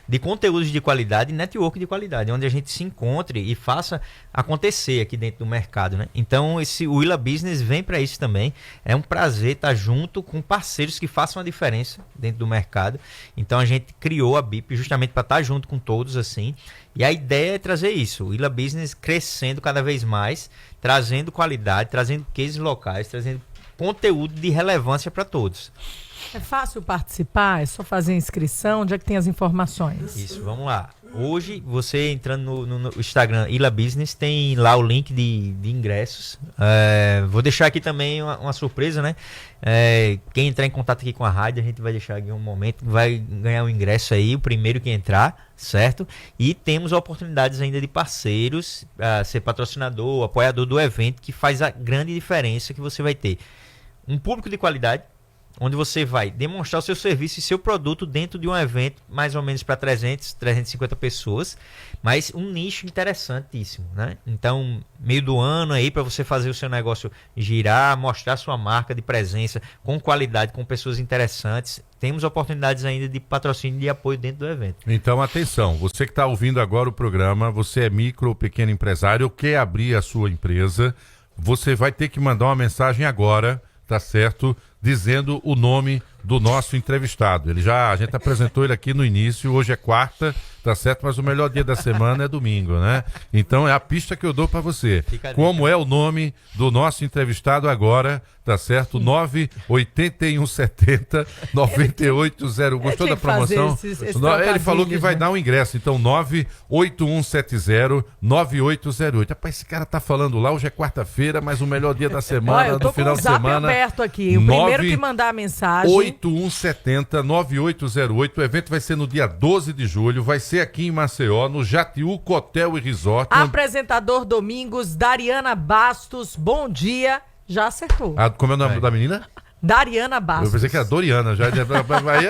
S9: de conteúdos de qualidade e network de qualidade, onde a gente se encontre e faça acontecer aqui dentro do mercado, né? Então o Ilha Business vem para isso também. É um prazer estar junto com parceiros que façam a diferença dentro do mercado. Então a gente criou a BIP justamente para estar junto com todos assim. E a ideia é trazer isso, o Ilha Business crescendo cada vez mais, trazendo qualidade, trazendo cases locais, trazendo conteúdo de relevância para todos.
S3: É fácil participar? É só fazer a inscrição? Onde é que tem as informações?
S9: Isso, vamos lá. Hoje, você entrando no Instagram Ilha Business, tem lá o link de ingressos. Vou deixar aqui também uma surpresa, né? Quem entrar em contato aqui com a rádio, a gente vai deixar aqui um momento, vai ganhar um ingresso aí, o primeiro que entrar, certo? E temos oportunidades ainda de parceiros, ser patrocinador, apoiador do evento, que faz a grande diferença que você vai ter. Um público de qualidade, onde você vai demonstrar o seu serviço e seu produto dentro de um evento mais ou menos para 350 pessoas, mas um nicho interessantíssimo, né? Então, meio do ano aí para você fazer o seu negócio girar, mostrar sua marca de presença com qualidade, com pessoas interessantes. Temos oportunidades ainda de patrocínio e de apoio dentro do evento.
S4: Então, atenção, você que está ouvindo agora o programa, você é micro ou pequeno empresário ou quer abrir a sua empresa, você vai ter que mandar uma mensagem agora, tá certo? Dizendo o nome do nosso entrevistado. A gente apresentou ele aqui no início, hoje é quarta, tá certo? Mas o melhor dia da semana é domingo, né? Então é a pista que eu dou para você. Como é o nome do nosso entrevistado agora, tá certo? 98170-9800. Gostou da promoção? Ele falou que vai dar um ingresso, então 98170-9808. Rapaz, esse cara tá falando lá, hoje é quarta-feira, mas o melhor dia da semana, do final de semana.
S3: Aberto aqui. O primeiro que mandar a mensagem.
S4: 8170-9808. O evento vai ser no dia 12 de julho, vai ser aqui em Maceió, no Jatiuca Hotel e Resort.
S3: Apresentador Domingos, Dariana Bastos, bom dia. Já acertou.
S4: Como é o nome da menina?
S3: Dariana Bastos.
S4: Eu pensei que era Doriana, já vai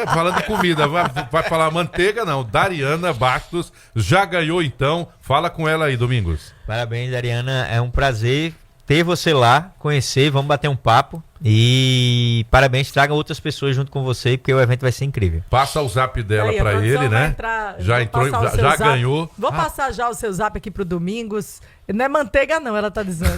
S4: falando de comida, vai falar manteiga, não. Dariana Bastos já ganhou, então. Fala com ela aí, Domingos.
S9: Parabéns, Dariana. É um prazer ter você lá, conhecer, vamos bater um papo. E parabéns, traga outras pessoas junto com você, porque o evento vai ser incrível.
S4: Passa o zap dela para ele, né?
S3: Já entrou, já
S4: ganhou.
S3: Vou passar já o seu zap aqui pro Domingos. Não é manteiga não, ela tá dizendo.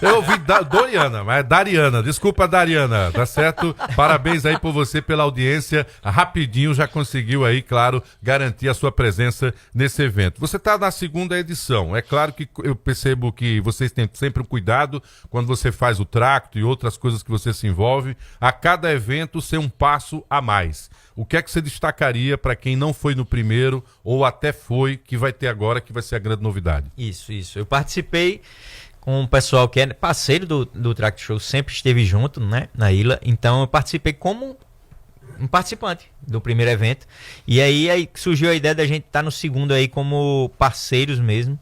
S4: Eu ouvi Doriana, mas é Dariana. Desculpa, Dariana, tá certo? Parabéns aí por você, pela audiência. Rapidinho já conseguiu aí, claro, garantir a sua presença nesse evento. Você tá na segunda edição. É claro que eu percebo que vocês têm sempre um cuidado quando você faz o tracto e outras coisas que você se envolve. A cada evento ser um passo a mais. O que é que você destacaria para quem não foi no primeiro ou até foi, que vai ter agora, que vai ser a grande novidade?
S9: Isso. Eu participei com o pessoal que é parceiro do Tract Show, sempre esteve junto, né, na ilha. Então eu participei como um participante do primeiro evento. E aí surgiu a ideia da gente estar no segundo aí como parceiros mesmo,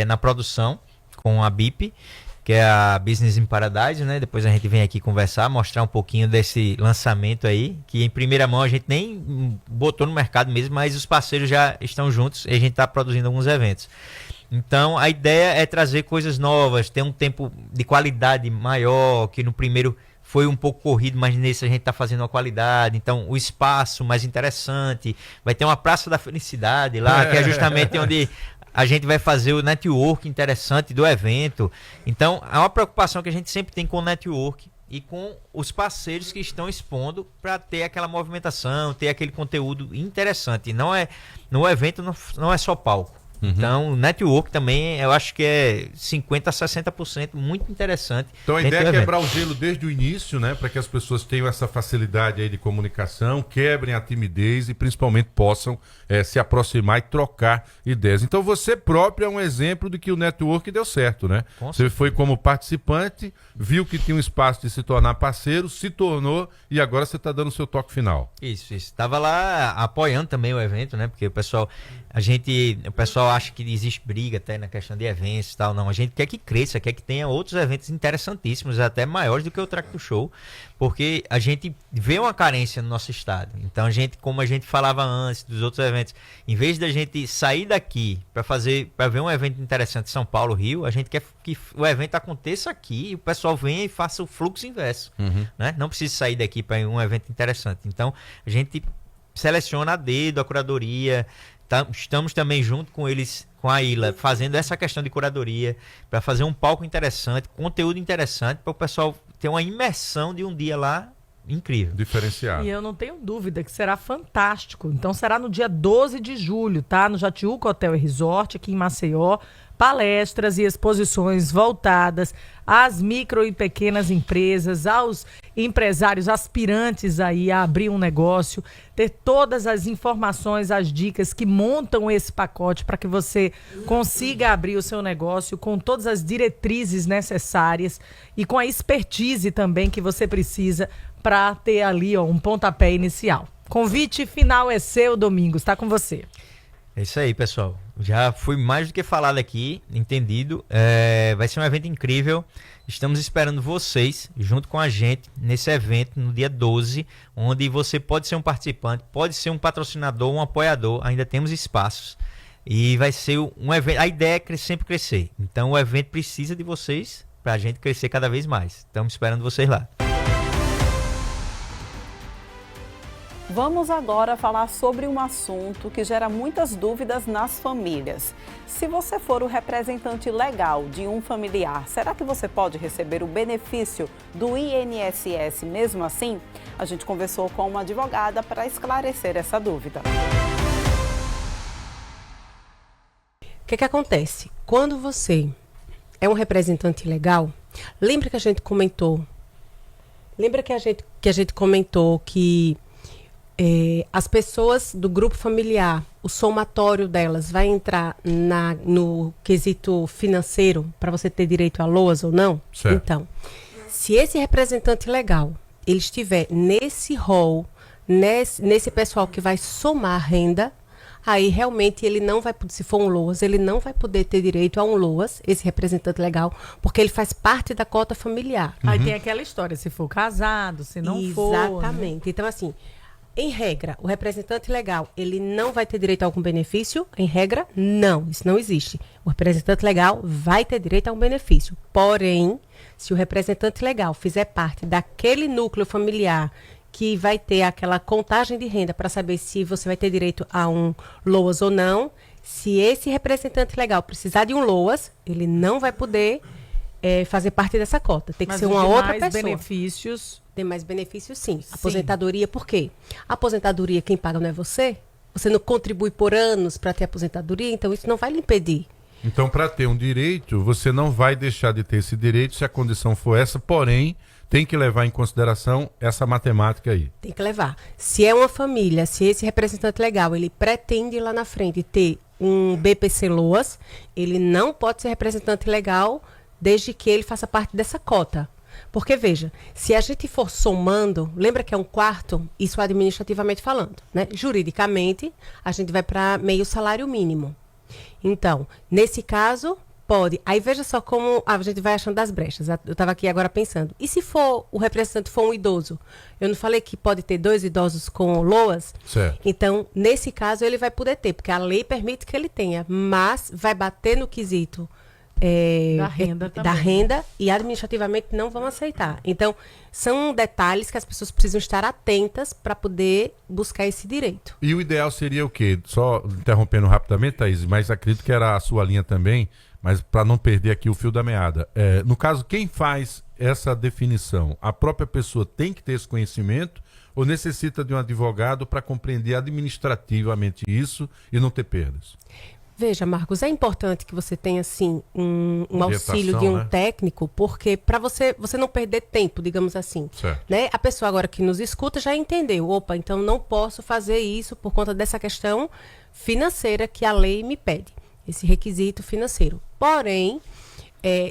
S9: na produção, com a BIP, que é a Business in Paradise, né? Depois a gente vem aqui conversar, mostrar um pouquinho desse lançamento aí, que em primeira mão a gente nem botou no mercado mesmo, mas os parceiros já estão juntos e a gente está produzindo alguns eventos. Então a ideia é trazer coisas novas, ter um tempo de qualidade maior, que no primeiro foi um pouco corrido, mas nesse a gente está fazendo uma qualidade. Então o espaço mais interessante, vai ter uma Praça da Felicidade lá, que é justamente onde a gente vai fazer o network interessante do evento. Então, é uma preocupação que a gente sempre tem com o network e com os parceiros que estão expondo para ter aquela movimentação, ter aquele conteúdo interessante. No evento não é só palco. Então, o network também, eu acho que é 50% a 60% muito interessante.
S4: Então, a ideia é quebrar o gelo desde o início, né? Para que as pessoas tenham essa facilidade aí de comunicação, quebrem a timidez e principalmente possam se aproximar e trocar ideias. Então, você próprio é um exemplo de que o network deu certo, né? Você foi como participante, viu que tinha um espaço de se tornar parceiro, se tornou e agora você está dando o seu toque final.
S9: Isso. Estava lá apoiando também o evento, né? Porque o pessoal acha que existe briga até na questão de eventos e tal. Não, a gente quer que cresça, quer que tenha outros eventos interessantíssimos, até maiores do que o Tract Show, porque a gente vê uma carência no nosso estado. Então como a gente falava antes dos outros eventos, em vez da gente sair daqui para ver um evento interessante em São Paulo, Rio, a gente quer que o evento aconteça aqui e o pessoal venha e faça o fluxo inverso, né? Não precisa sair daqui para um evento interessante. Então a gente seleciona a dedo, a curadoria. Estamos também junto com eles, com a ilha, fazendo essa questão de curadoria, para fazer um palco interessante, conteúdo interessante, para o pessoal ter uma imersão de um dia lá incrível.
S4: Diferenciado.
S3: E eu não tenho dúvida que será fantástico. Então será no dia 12 de julho, tá? No Jatiuca Hotel e Resort, aqui em Maceió. Palestras e exposições voltadas às micro e pequenas empresas, aos empresários aspirantes aí a abrir um negócio, ter todas as informações, as dicas que montam esse pacote para que você consiga abrir o seu negócio com todas as diretrizes necessárias e com a expertise também que você precisa para ter ali um pontapé inicial. Convite final é seu, Domingos, está com você.
S9: É isso aí, pessoal. Já foi mais do que falado aqui, entendido. Vai ser um evento incrível. Estamos esperando vocês, junto com a gente, nesse evento, no dia 12, onde você pode ser um participante, pode ser um patrocinador, um apoiador. Ainda temos espaços. E vai ser um evento. A ideia é sempre crescer. Então, o evento precisa de vocês para a gente crescer cada vez mais. Estamos esperando vocês lá.
S1: Vamos agora falar sobre um assunto que gera muitas dúvidas nas famílias. Se você for o representante legal de um familiar, será que você pode receber o benefício do INSS mesmo assim? A gente conversou com uma advogada para esclarecer essa dúvida.
S10: que acontece? Quando você é um representante legal, lembra que a gente comentou que as pessoas do grupo familiar, o somatório delas vai entrar no quesito financeiro para você ter direito a LOAS ou não?
S4: Certo.
S10: Então, se esse representante legal ele estiver nesse rol, nesse pessoal que vai somar renda, aí realmente ele não vai, se for um LOAS, ele não vai poder ter direito a um LOAS, esse representante legal, porque ele faz parte da cota familiar.
S3: Aí tem aquela história, se for casado, se não for.
S10: Exatamente.
S3: Né?
S10: Então, assim, em regra, o representante legal, ele não vai ter direito a algum benefício? Em regra, não. Isso não existe. O representante legal vai ter direito a um benefício. Porém, se o representante legal fizer parte daquele núcleo familiar que vai ter aquela contagem de renda para saber se você vai ter direito a um LOAS ou não, se esse representante legal precisar de um LOAS, ele não vai poder fazer parte dessa cota. Tem que ser uma outra pessoa.
S3: Benefícios...
S10: Tem mais benefícios, sim. Aposentadoria, por quê? A aposentadoria, quem paga não é você? Você não contribui por anos para ter aposentadoria, então isso não vai lhe impedir.
S4: Então, para ter um direito, você não vai deixar de ter esse direito se a condição for essa, porém, tem que levar em consideração essa matemática aí.
S10: Tem que levar. Se é uma família, se esse representante legal, ele pretende lá na frente ter um BPC LOAS, ele não pode ser representante legal desde que ele faça parte dessa cota. Porque, veja, se a gente for somando, lembra que é um quarto, isso administrativamente falando, né? Juridicamente, a gente vai para meio salário mínimo. Então, nesse caso, pode. Aí veja só como a gente vai achando das brechas. Eu estava aqui agora pensando. E se for o representante for um idoso? Eu não falei que pode ter 2 idosos com LOAS?
S4: Certo.
S10: Então, nesse caso, ele vai poder ter, porque a lei permite que ele tenha, mas vai bater no quesito da renda e administrativamente não vão aceitar. Então, são detalhes que as pessoas precisam estar atentas para poder buscar esse direito.
S4: E o ideal seria o quê? Só interrompendo rapidamente, Thaís, mas acredito que era a sua linha também, mas para não perder aqui o fio da meada. No caso, quem faz essa definição? A própria pessoa tem que ter esse conhecimento ou necessita de um advogado para compreender administrativamente isso e não ter perdas?
S10: Veja, Marcos, é importante que você tenha, assim, um auxílio de um técnico, porque para você não perder tempo, digamos assim. Né? A pessoa agora que nos escuta já entendeu. Opa, então não posso fazer isso por conta dessa questão financeira que a lei me pede. Esse requisito financeiro. Porém,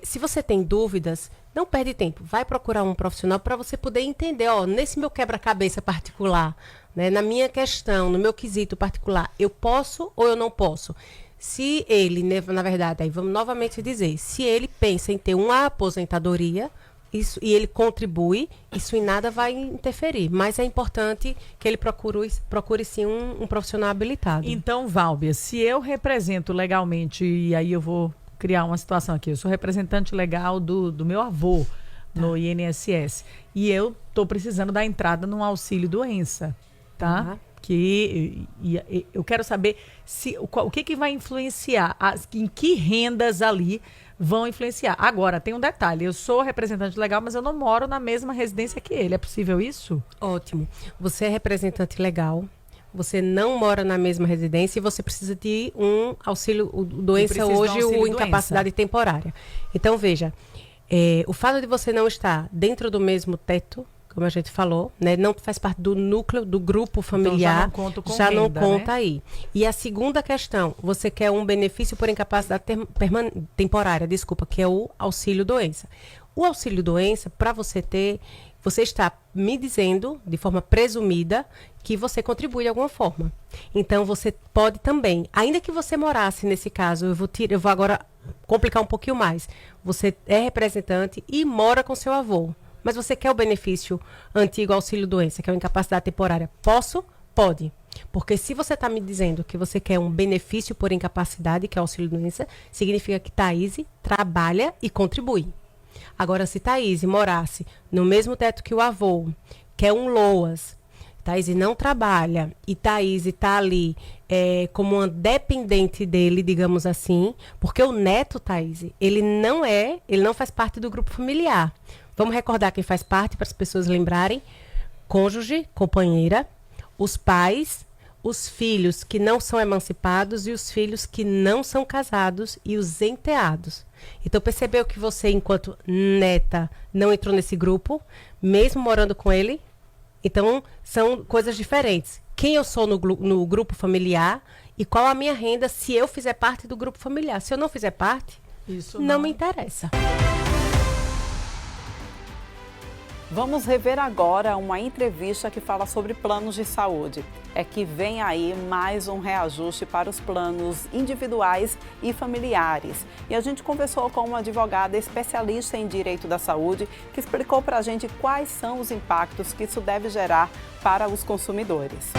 S10: se você tem dúvidas, não perde tempo. Vai procurar um profissional para você poder entender. Nesse meu quebra-cabeça particular, né, na minha questão, no meu quesito particular, eu posso ou eu não posso? Se ele, na verdade, aí vamos novamente dizer, se ele pensa em ter uma aposentadoria e ele contribui, isso em nada vai interferir. Mas é importante que ele procure sim um profissional habilitado.
S3: Então, Válbia, se eu represento legalmente, e aí eu vou criar uma situação aqui, eu sou representante legal do meu avô no INSS, e eu estou precisando da entrada num auxílio doença, tá? Que eu quero saber o que vai influenciar, em que rendas ali vão influenciar. Agora, tem um detalhe, eu sou representante legal, mas eu não moro na mesma residência que ele. É possível isso?
S10: Ótimo. Você é representante legal, você não mora na mesma residência e você precisa de um auxílio doença hoje, ou incapacidade temporária. Então, veja, o fato de você não estar dentro do mesmo teto, como a gente falou, né, não faz parte do núcleo, do grupo familiar,
S3: então já não conta
S10: aí. E a segunda questão, você quer um benefício por incapacidade temporária, que é o auxílio doença. O auxílio doença, para você ter, você está me dizendo, de forma presumida, que você contribui de alguma forma. Então, você pode também, ainda que você morasse nesse caso, eu vou agora complicar um pouquinho mais. Você é representante e mora com seu avô. Mas você quer o benefício antigo auxílio-doença, que é a incapacidade temporária? Posso? Pode. Porque se você está me dizendo que você quer um benefício por incapacidade, que é auxílio-doença, significa que Thaís trabalha e contribui. Agora, se Thaís morasse no mesmo teto que o avô, quer um LOAS, Thaís não trabalha e Thaís está ali como uma dependente dele, digamos assim, porque o neto, Thaís, ele não faz parte do grupo familiar. Vamos recordar quem faz parte, para as pessoas lembrarem: cônjuge, companheira, os pais, os filhos que não são emancipados e os filhos que não são casados e os enteados. Então, percebeu que você, enquanto neta, não entrou nesse grupo, mesmo morando com ele? Então, são coisas diferentes. Quem eu sou no grupo familiar e qual a minha renda se eu fizer parte do grupo familiar. Se eu não fizer parte, isso não me interessa.
S1: Vamos rever agora uma entrevista que fala sobre planos de saúde. É que vem aí mais um reajuste para os planos individuais e familiares. E a gente conversou com uma advogada especialista em direito da saúde que explicou para a gente quais são os impactos que isso deve gerar para os consumidores.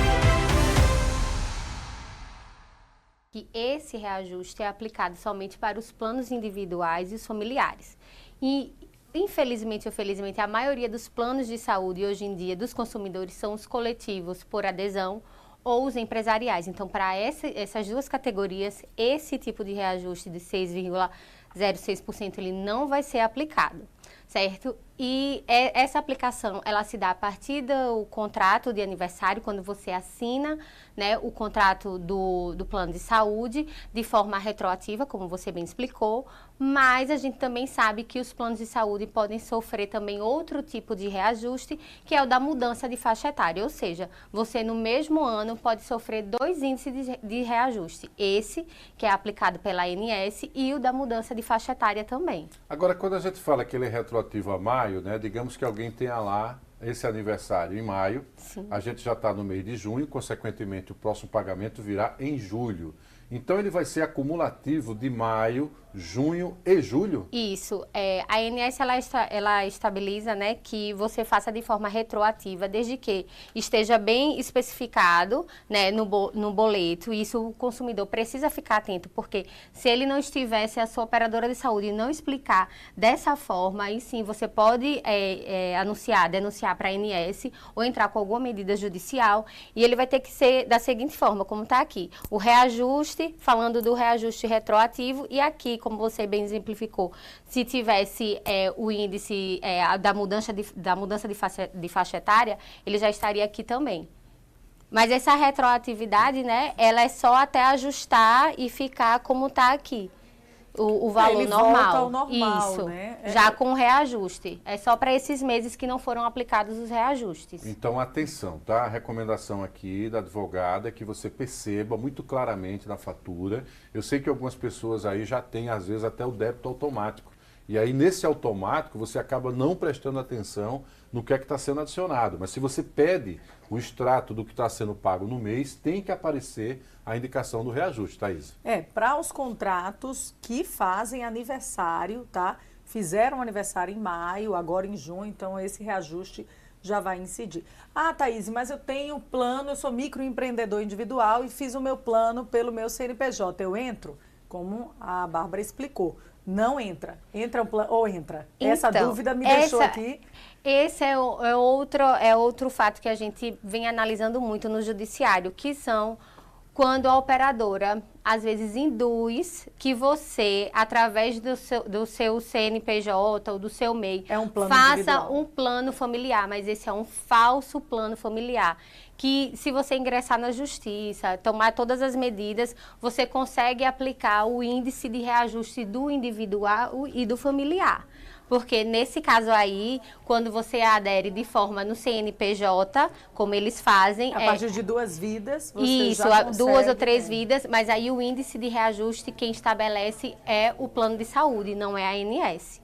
S11: Que esse reajuste é aplicado somente para os planos individuais e os familiares. E infelizmente ou felizmente, a maioria dos planos de saúde hoje em dia dos consumidores são os coletivos por adesão ou os empresariais. Então, para essas duas categorias, esse tipo de reajuste de 6,06% ele não vai ser aplicado, certo? E essa aplicação, ela se dá a partir do contrato de aniversário, quando você assina, né, o contrato do plano de saúde de forma retroativa, como você bem explicou, mas a gente também sabe que os planos de saúde podem sofrer também outro tipo de reajuste, que é o da mudança de faixa etária, ou seja, você no mesmo ano pode sofrer 2 índices de reajuste, esse que é aplicado pela ANS e o da mudança de faixa etária também.
S4: Agora, quando a gente fala que ele é retroativo a maio, né, digamos que alguém tenha lá esse aniversário em maio, sim, a gente já está no mês de junho, consequentemente o próximo pagamento virá em julho. Então ele vai ser acumulativo de maio, junho e julho?
S11: Isso. A ANS ela estabiliza, né, que você faça de forma retroativa, desde que esteja bem especificado, né, no boleto. Isso o consumidor precisa ficar atento, porque se ele não estiver, se a sua operadora de saúde não explicar dessa forma, aí sim você pode denunciar para a ANS ou entrar com alguma medida judicial, e ele vai ter que ser da seguinte forma, como está aqui. O reajuste, falando do reajuste retroativo, e aqui, como você bem exemplificou, se tivesse o índice da mudança de faixa etária, ele já estaria aqui também. Mas essa retroatividade, né, ela é só até ajustar e ficar como está aqui. O valor
S1: ele
S11: normal.
S1: Volta ao normal,
S11: isso,
S1: né?
S11: já com reajuste. É só para esses meses que não foram aplicados os reajustes.
S4: Então, atenção, tá? A recomendação aqui da advogada é que você perceba muito claramente na fatura. Eu sei que algumas pessoas aí já têm, às vezes, até o débito automático. E aí, nesse automático, você acaba não prestando atenção no que é que está sendo adicionado. Mas se você pede o extrato do que está sendo pago no mês, tem que aparecer a indicação do reajuste, Thaís.
S12: Para os contratos que fazem aniversário, tá? Fizeram aniversário em maio, agora em junho, então esse reajuste já vai incidir. Ah, Thaís, mas eu tenho plano, eu sou microempreendedor individual e fiz o meu plano pelo meu CNPJ. Eu entro? Como a Bárbara explicou. Não entra. Entra o plano ou entra?
S11: Então,
S12: essa dúvida me deixou aqui.
S11: Esse é outro fato que a gente vem analisando muito no judiciário, que são quando a operadora, às vezes, induz que você, através do seu CNPJ ou do seu MEI, faça um plano familiar, mas esse é um falso plano familiar. Que se você ingressar na justiça, tomar todas as medidas, você consegue aplicar o índice de reajuste do individual e do familiar. Porque nesse caso aí, quando você adere de forma no CNPJ, como eles fazem...
S12: A partir de 2 vidas, você
S11: isso,
S12: já consegue...
S11: 2 ou 3 vidas, mas aí o índice de reajuste, quem estabelece é o plano de saúde, não é a ANS.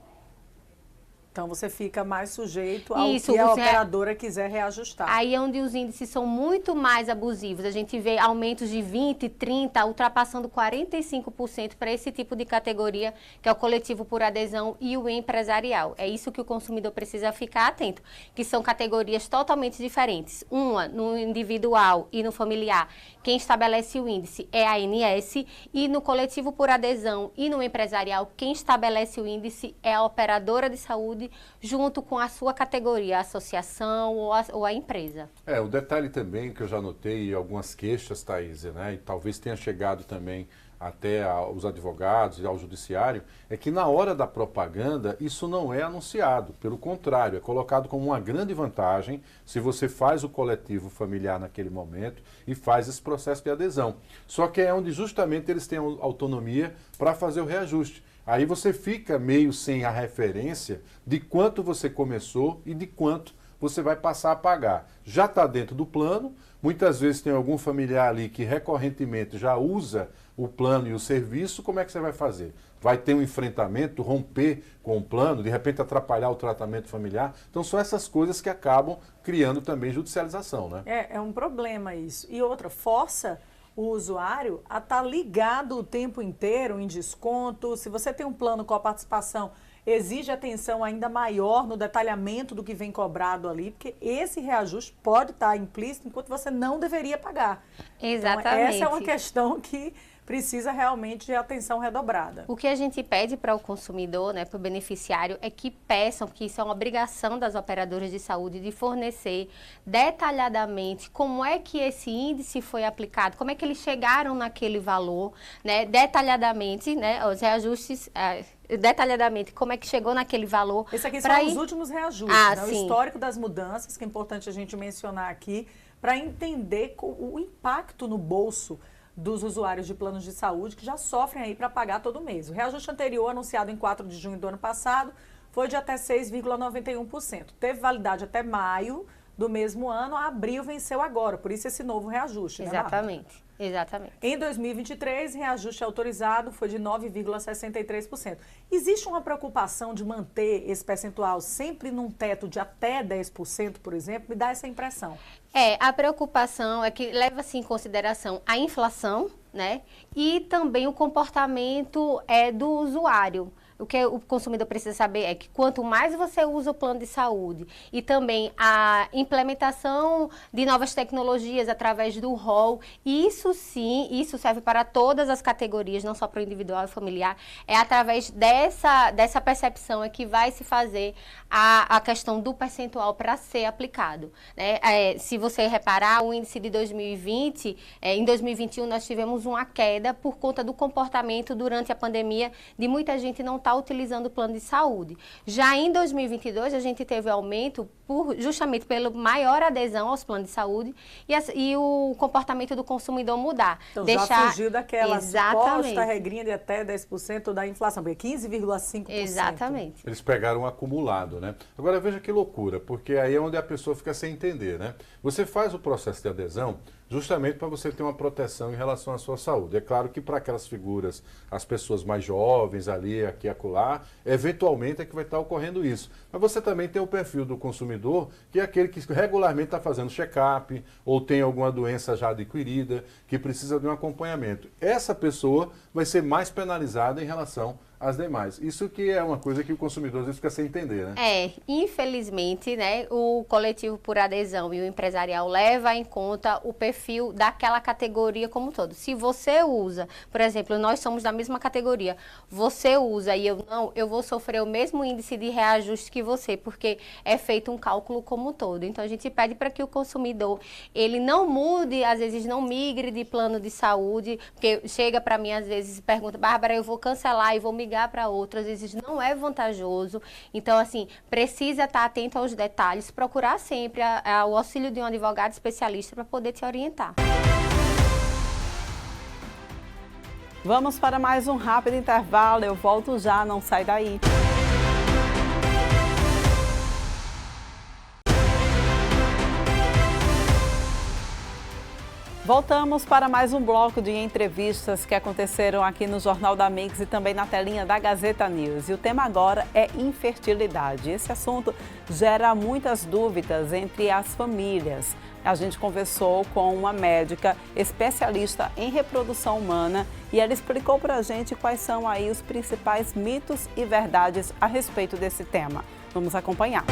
S12: Então, você fica mais sujeito ao que a operadora quiser reajustar.
S11: Aí é onde os índices são muito mais abusivos. A gente vê aumentos de 20%, 30%, ultrapassando 45% para esse tipo de categoria, que é o coletivo por adesão e o empresarial. É isso que o consumidor precisa ficar atento, que são categorias totalmente diferentes. Uma, no individual e no familiar, quem estabelece o índice é a ANS, e no coletivo por adesão e no empresarial, quem estabelece o índice é a operadora de saúde, junto com a sua categoria, a associação ou a empresa.
S4: O detalhe também que eu já notei em algumas queixas, Thaís, né, e talvez tenha chegado também até os advogados e ao judiciário, é que na hora da propaganda isso não é anunciado. Pelo contrário, é colocado como uma grande vantagem se você faz o coletivo familiar naquele momento e faz esse processo de adesão. Só que é onde justamente eles têm autonomia para fazer o reajuste. Aí você fica meio sem a referência de quanto você começou e de quanto você vai passar a pagar. Já está dentro do plano, muitas vezes tem algum familiar ali que recorrentemente já usa o plano e o serviço, como é que você vai fazer? Vai ter um enfrentamento, romper com o plano, de repente atrapalhar o tratamento familiar? Então são essas coisas que acabam criando também judicialização, né?
S12: É um problema isso. E outra, força o usuário a estar ligado o tempo inteiro em desconto. Se você tem um plano com a participação, exige atenção ainda maior no detalhamento do que vem cobrado ali, porque esse reajuste pode estar implícito enquanto você não deveria pagar.
S11: Exatamente.
S12: Então, essa é uma questão que precisa realmente de atenção redobrada.
S11: O que a gente pede para o consumidor, né, para o beneficiário, é que peçam, porque isso é uma obrigação das operadoras de saúde, de fornecer detalhadamente como é que esse índice foi aplicado, como é que eles chegaram naquele valor, né, detalhadamente, né, os reajustes... detalhadamente como é que chegou naquele valor.
S12: Esse aqui são os últimos reajustes, né? O histórico das mudanças, que é importante a gente mencionar aqui, para entender o impacto no bolso dos usuários de planos de saúde que já sofrem aí para pagar todo mês. O reajuste anterior, anunciado em 4 de junho do ano passado, foi de até 6,91%. Teve validade até maio do mesmo ano, abril venceu agora, por isso esse novo reajuste.
S11: Exatamente. Né, exatamente.
S12: Em 2023, reajuste autorizado foi de 9,63%. Existe uma preocupação de manter esse percentual sempre num teto de até 10%, por exemplo? Me dá essa impressão.
S11: A preocupação é que leva-se em consideração a inflação, né? E também o comportamento do usuário. O que o consumidor precisa saber é que quanto mais você usa o plano de saúde e também a implementação de novas tecnologias através do rol, isso sim, isso serve para todas as categorias, não só para o individual e familiar, é através dessa percepção é que vai se fazer a questão do percentual para ser aplicado. Né? Se você reparar, o índice de 2020, em 2021 nós tivemos uma queda por conta do comportamento durante a pandemia de muita gente não estar utilizando o plano de saúde. Já em 2022, a gente teve aumento justamente pela maior adesão aos planos de saúde e o comportamento do consumidor mudar.
S12: Então, já fugiu daquela suposta regrinha de até 10% da inflação, porque 15,5%.
S11: Exatamente.
S4: Eles pegaram um acumulado, né? Agora, veja que loucura, porque aí é onde a pessoa fica sem entender, né? Você faz o processo de adesão justamente para você ter uma proteção em relação à sua saúde. É claro que para aquelas figuras, as pessoas mais jovens ali, aqui e acolá, eventualmente é que vai estar ocorrendo isso. Mas você também tem o perfil do consumidor, que é aquele que regularmente está fazendo check-up ou tem alguma doença já adquirida, que precisa de um acompanhamento. Essa pessoa vai ser mais penalizada em relação às demais. Isso que é uma coisa que o consumidor às vezes fica sem entender, né?
S11: Infelizmente, né, o coletivo por adesão e o empresarial leva em conta o perfil daquela categoria como um todo. Se você usa, por exemplo, nós somos da mesma categoria, você usa e eu não, eu vou sofrer o mesmo índice de reajuste que você, porque é feito um cálculo como um todo. Então, a gente pede para que o consumidor, ele não mude, às vezes não migre de plano de saúde, porque chega para mim, às vezes, e pergunta, Bárbara, eu vou cancelar e vou migrar para outro, às vezes não é vantajoso. Então, assim, precisa estar atento aos detalhes, procurar sempre o auxílio de um advogado especialista para poder te orientar.
S1: Vamos para mais um rápido intervalo, eu volto já, não sai daí. Voltamos para mais um bloco de entrevistas que aconteceram aqui no Jornal da Mix e também na telinha da Gazeta News. E o tema agora é infertilidade. Esse assunto gera muitas dúvidas entre as famílias. A gente conversou com uma médica especialista em reprodução humana e ela explicou para a gente quais são aí os principais mitos e verdades a respeito desse tema. Vamos acompanhar.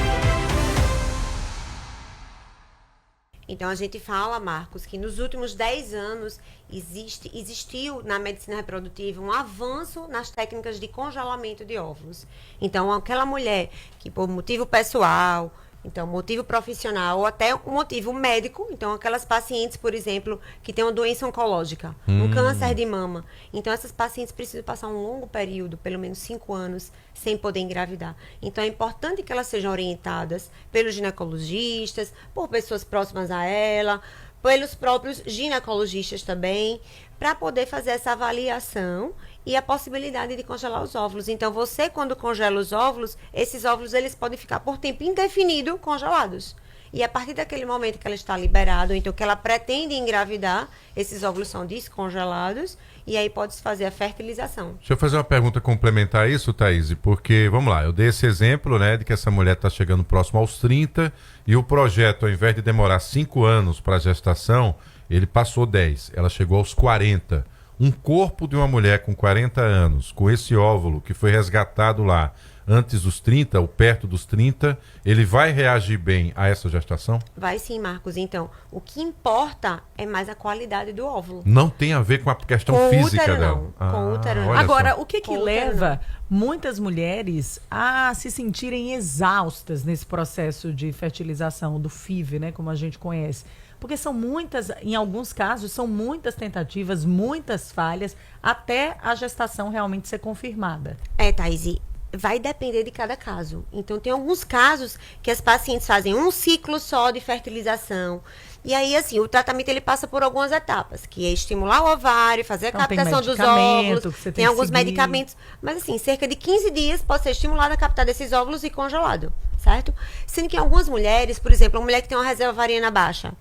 S13: Então, a gente fala, Marcos, que nos últimos 10 anos existiu na medicina reprodutiva um avanço nas técnicas de congelamento de óvulos. Então, aquela mulher que, por motivo pessoal, Então, motivo profissional ou até um motivo médico. Então, aquelas pacientes, por exemplo, que têm uma doença oncológica, um câncer de mama. Então, essas pacientes precisam passar um longo período, pelo menos 5 anos, sem poder engravidar. Então, é importante que elas sejam orientadas pelos ginecologistas, por pessoas próximas a ela, pelos próprios ginecologistas também, para poder fazer essa avaliação e a possibilidade de congelar os óvulos. Então, você, quando congela os óvulos, esses óvulos eles podem ficar por tempo indefinido congelados. E a partir daquele momento que ela está liberada, ou então que ela pretende engravidar, esses óvulos são descongelados e aí pode-se fazer a fertilização.
S4: Deixa eu fazer uma pergunta complementar a isso, Thaís, porque, vamos lá, eu dei esse exemplo, né, de que essa mulher está chegando próximo aos 30 e o projeto, ao invés de demorar 5 anos para a gestação, ele passou 10, ela chegou aos 40. Um corpo de uma mulher com 40 anos, com esse óvulo que foi resgatado lá antes dos 30 ou perto dos 30, ele vai reagir bem a essa gestação?
S13: Vai sim, Marcos. Então, o que importa é mais a qualidade do óvulo.
S4: Não tem a ver com a questão
S13: com
S4: física
S13: útero,
S4: dela?
S13: Não. Com útero não.
S3: Agora,
S4: só.
S3: o que leva muitas mulheres a se sentirem exaustas nesse processo de fertilização, do FIV, né, como a gente conhece? Porque são muitas, em alguns casos, são muitas tentativas, muitas falhas, até a gestação realmente ser confirmada.
S13: Thaís, vai depender de cada caso. Então, tem alguns casos que as pacientes fazem um ciclo só de fertilização. E aí, assim, o tratamento ele passa por algumas etapas, que é estimular o ovário, fazer a captação dos óvulos, tem alguns medicamentos. Mas, assim, cerca de 15 dias pode ser estimulado a captar desses óvulos e congelado, certo? Sendo que algumas mulheres, por exemplo, uma mulher que tem uma reserva ovariana baixa,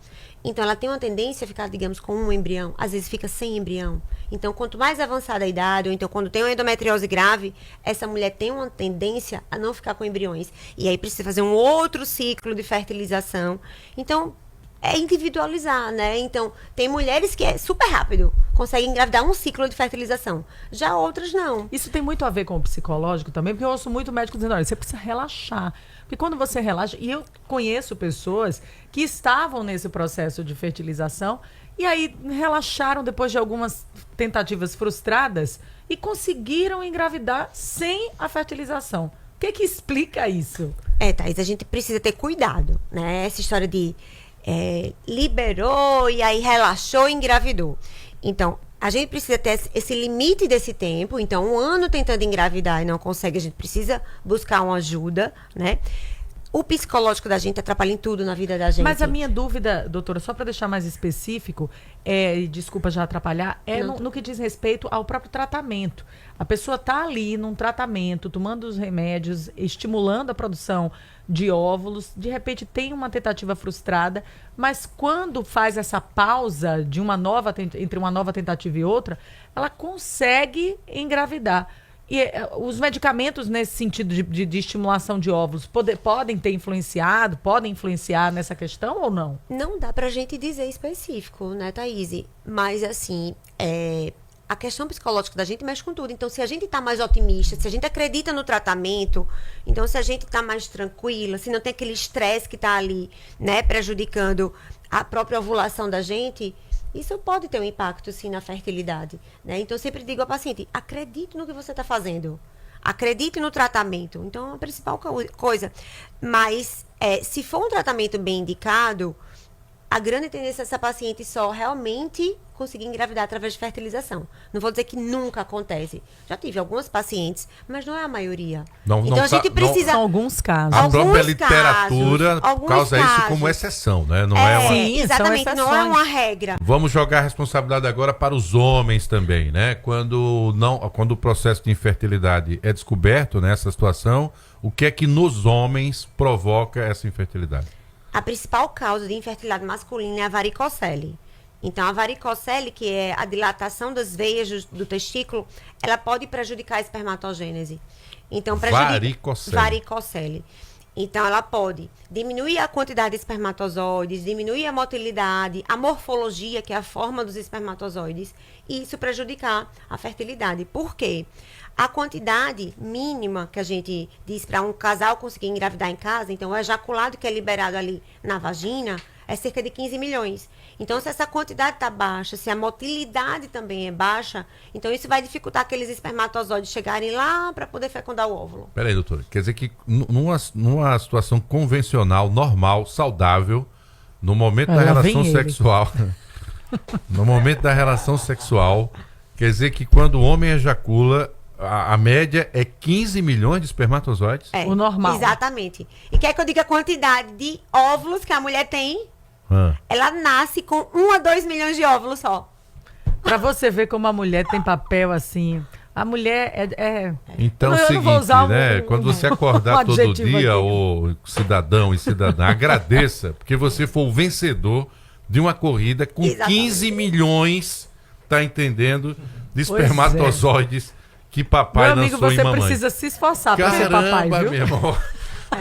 S13: então ela tem uma tendência a ficar, digamos, com um embrião, às vezes fica sem embrião. Então, quanto mais avançada a idade, ou então quando tem uma endometriose grave, essa mulher tem uma tendência a não ficar com embriões. E aí precisa fazer um outro ciclo de fertilização. Então, é individualizar, né? Então, tem mulheres que é super rápido, conseguem engravidar um ciclo de fertilização. Já outras não.
S3: Isso tem muito a ver com o psicológico também, porque eu ouço muito médico dizendo, olha, você precisa relaxar. Porque quando você relaxa, e eu conheço pessoas que estavam nesse processo de fertilização e aí relaxaram depois de algumas tentativas frustradas e conseguiram engravidar sem a fertilização. O que explica isso?
S13: Thaís, a gente precisa ter cuidado, né? Essa história de liberou e aí relaxou e engravidou. Então, a gente precisa ter esse limite desse tempo. Então, 1 ano tentando engravidar e não consegue, a gente precisa buscar uma ajuda, né? O psicológico da gente atrapalha em tudo na vida da gente.
S3: Mas a minha dúvida, doutora, só para deixar mais específico, desculpa já atrapalhar, no que diz respeito ao próprio tratamento. A pessoa está ali num tratamento, tomando os remédios, estimulando a produção de óvulos, de repente tem uma tentativa frustrada, mas quando faz essa pausa de entre uma nova tentativa e outra, ela consegue engravidar. E os medicamentos nesse sentido de estimulação de óvulos podem influenciar nessa questão ou não?
S13: Não dá pra gente dizer específico, né, Thaís? Mas, assim, a questão psicológica da gente mexe com tudo. Então, se a gente tá mais otimista, se a gente acredita no tratamento, então se a gente tá mais tranquila, se não tem aquele estresse que tá ali, né, prejudicando a própria ovulação da gente, isso pode ter um impacto, sim, na fertilidade, né? Então, eu sempre digo ao paciente, acredite no que você está fazendo. Acredite no tratamento. Então, é a principal coisa. Mas, se for um tratamento bem indicado, a grande tendência dessa paciente só realmente conseguir engravidar através de fertilização. Não vou dizer que nunca acontece. Já tive algumas pacientes, mas não é a maioria. Então a gente precisa...
S3: São alguns casos.
S4: A própria literatura causa isso como exceção, né? Não é uma...
S13: Sim, exatamente, não é uma regra.
S4: Vamos jogar a responsabilidade agora para os homens também, né? Quando o processo de infertilidade é descoberto nessa situação, o que é que nos homens provoca essa infertilidade?
S13: A principal causa de infertilidade masculina é a varicocele. Então, a varicocele, que é a dilatação das veias do testículo, ela pode prejudicar a espermatogênese. Então, varicocele. Então, ela pode diminuir a quantidade de espermatozoides, diminuir a motilidade, a morfologia, que é a forma dos espermatozoides, e isso prejudicar a fertilidade. Por quê? A quantidade mínima que a gente diz para um casal conseguir engravidar em casa, então o ejaculado que é liberado ali na vagina, é cerca de 15 milhões. Então, se essa quantidade está baixa, se a motilidade também é baixa, então isso vai dificultar aqueles espermatozoides chegarem lá para poder fecundar o óvulo.
S4: Peraí, doutora, quer dizer que numa situação convencional, normal, saudável, no momento da relação sexual, no momento da relação sexual, quer dizer que quando o homem ejacula, a média é 15 milhões de espermatozoides?
S13: É,
S3: o normal.
S13: Exatamente. E quer que eu diga a quantidade de óvulos que a mulher tem? Ela nasce com 1 a 2 milhões de óvulos só.
S3: Pra você ver como a mulher tem papel assim. A mulher é...
S4: Então é o seguinte, né? Quando você acordar todo dia, ô cidadão e cidadã, agradeça, porque você foi o vencedor de uma corrida com 15 milhões, tá entendendo? De espermatozoides que papai
S3: lançou em mamãe. Meu amigo, você precisa se esforçar para ser papai, viu?
S4: Meu irmão.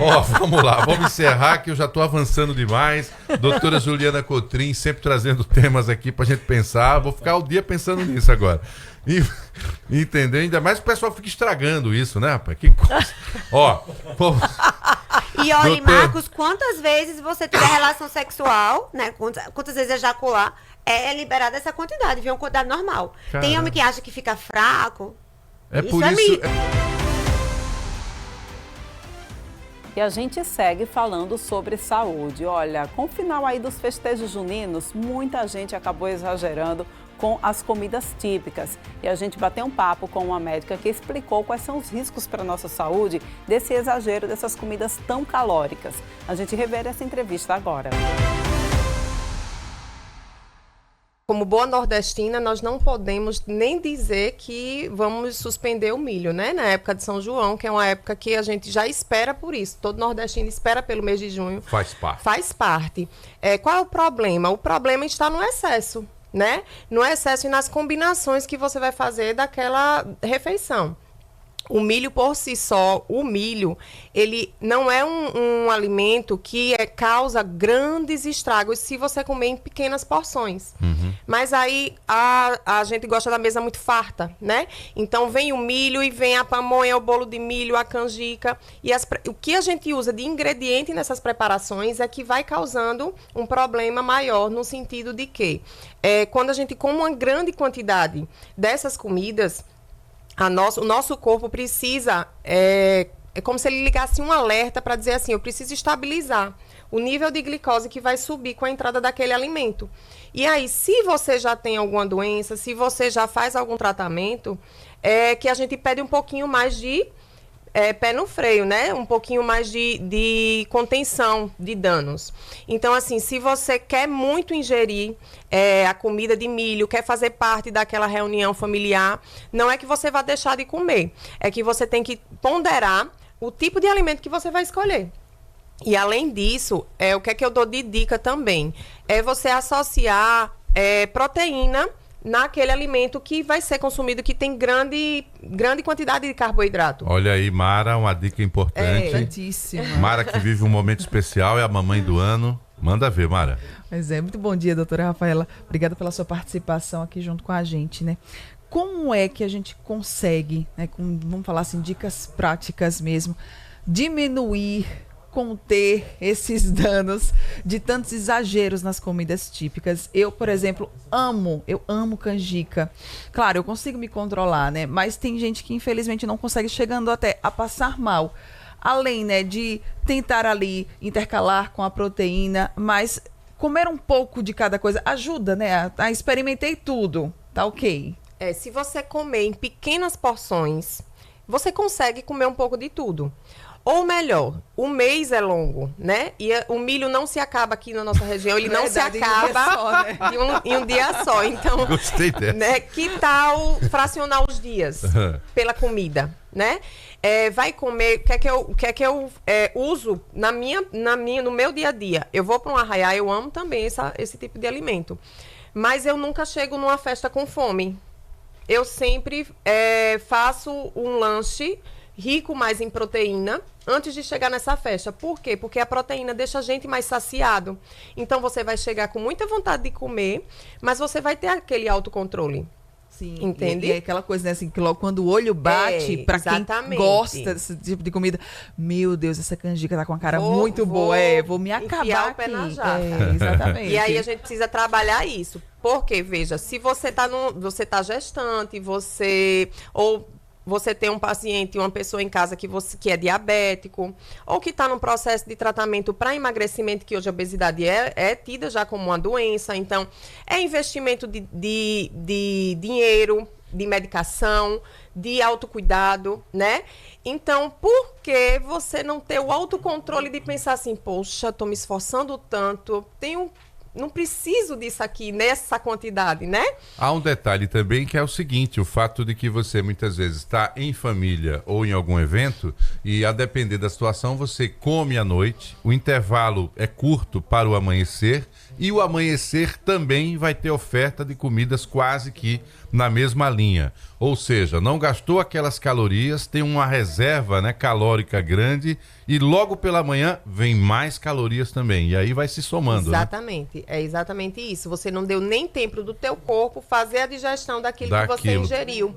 S4: Ó, vamos lá, vamos encerrar que eu já estou avançando demais. Doutora Juliana Cotrim, sempre trazendo temas aqui pra gente pensar. Vou ficar o dia pensando nisso agora. Entendeu? Ainda mais que o pessoal fica estragando isso, né, rapaz? Que coisa. Ó,
S13: e olha, Marcos, quantas vezes você tiver relação sexual, né? Quantas vezes ejacular, é liberada essa quantidade, viu? Uma quantidade normal. Caramba. Tem homem que acha que fica fraco.
S4: Por isso.
S1: E a gente segue falando sobre saúde. Olha, com o final aí dos festejos juninos, muita gente acabou exagerando com as comidas típicas. E a gente bateu um papo com uma médica que explicou quais são os riscos para a nossa saúde desse exagero dessas comidas tão calóricas. A gente revê essa entrevista agora.
S14: Como boa nordestina, nós não podemos nem dizer que vamos suspender o milho, né? Na época de São João, que é uma época que a gente já espera por isso. Todo nordestino espera pelo mês de junho.
S4: Faz parte.
S14: Faz parte. Qual é o problema? O problema está no excesso, né? No excesso e nas combinações que você vai fazer daquela refeição. O milho por si só, ele não é um alimento que causa grandes estragos se você comer em pequenas porções. Uhum. Mas aí a gente gosta da mesa muito farta, né? Então vem o milho e vem a pamonha, o bolo de milho, a canjica. E o que a gente usa de ingrediente nessas preparações é que vai causando um problema maior, no sentido de que quando a gente come uma grande quantidade dessas comidas, o nosso corpo precisa, é como se ele ligasse um alerta para dizer assim, eu preciso estabilizar o nível de glicose que vai subir com a entrada daquele alimento. E aí, se você já tem alguma doença, se você já faz algum tratamento, que a gente pede um pouquinho mais de pé no freio, né? Um pouquinho mais de contenção de danos. Então, assim, se você quer muito ingerir a comida de milho, quer fazer parte daquela reunião familiar, não é que você vá deixar de comer. É que você tem que ponderar o tipo de alimento que você vai escolher. E, além disso, o que é que eu dou de dica também? É você associar proteína naquele alimento que vai ser consumido, que tem grande quantidade de carboidrato.
S4: Olha aí, Mara, uma dica importante.
S15: Importantíssima.
S4: Mara, que vive um momento especial, é a mamãe do ano. Manda ver, Mara.
S15: Pois é, muito bom dia, doutora Rafaela. Obrigada pela sua participação aqui junto com a gente, né? Como é que a gente consegue, né, vamos falar assim, dicas práticas mesmo, diminuir, conter esses danos de tantos exageros nas comidas típicas? Eu, por exemplo, amo canjica. Claro, eu consigo me controlar, né? Mas tem gente que infelizmente não consegue, chegando até a passar mal. Além, né, de tentar ali intercalar com a proteína, mas comer um pouco de cada coisa ajuda, né? Experimentei tudo, tá ok.
S14: Se você comer em pequenas porções, você consegue comer um pouco de tudo. Ou melhor, o mês é longo, né? E o milho não se acaba aqui na nossa região, ele não se acaba em um dia só. Então,
S4: gostei dessa.
S14: Né, que tal fracionar os dias pela comida, né? Vai comer, o que é que eu uso no meu dia a dia? Eu vou para um arraiá, eu amo também esse tipo de alimento. Mas eu nunca chego numa festa com fome. Eu sempre faço um lanche rico mais em proteína antes de chegar nessa festa. Por quê? Porque a proteína deixa a gente mais saciado. Então, você vai chegar com muita vontade de comer, mas você vai ter aquele autocontrole.
S15: Sim,
S14: entende?
S15: E aquela coisa, né, assim, que logo quando o olho bate, pra quem gosta desse tipo de comida, meu Deus, essa canjica tá com uma cara muito boa, vou me acabar
S14: o pé
S15: aqui.
S14: na jaca.
S15: Exatamente.
S14: E aí a gente precisa trabalhar isso. Porque, veja, se você tá gestante, você tem um paciente, uma pessoa em casa que é diabético, ou que está num processo de tratamento para emagrecimento, que hoje a obesidade é tida já como uma doença. Então, é investimento de dinheiro, de medicação, de autocuidado, né? Então, por que você não ter o autocontrole de pensar assim, poxa, estou me esforçando tanto, não preciso disso aqui, nessa quantidade, né?
S4: Há um detalhe também que é o seguinte, o fato de que você muitas vezes está em família ou em algum evento e a depender da situação você come à noite, o intervalo é curto para o amanhecer e o amanhecer também vai ter oferta de comidas quase que na mesma linha. Ou seja, não gastou aquelas calorias, tem uma reserva, né, calórica grande e logo pela manhã vem mais calorias também. E aí vai se somando.
S14: Exatamente. Né? É exatamente isso. Você não deu nem tempo do teu corpo fazer a digestão daquilo que você ingeriu.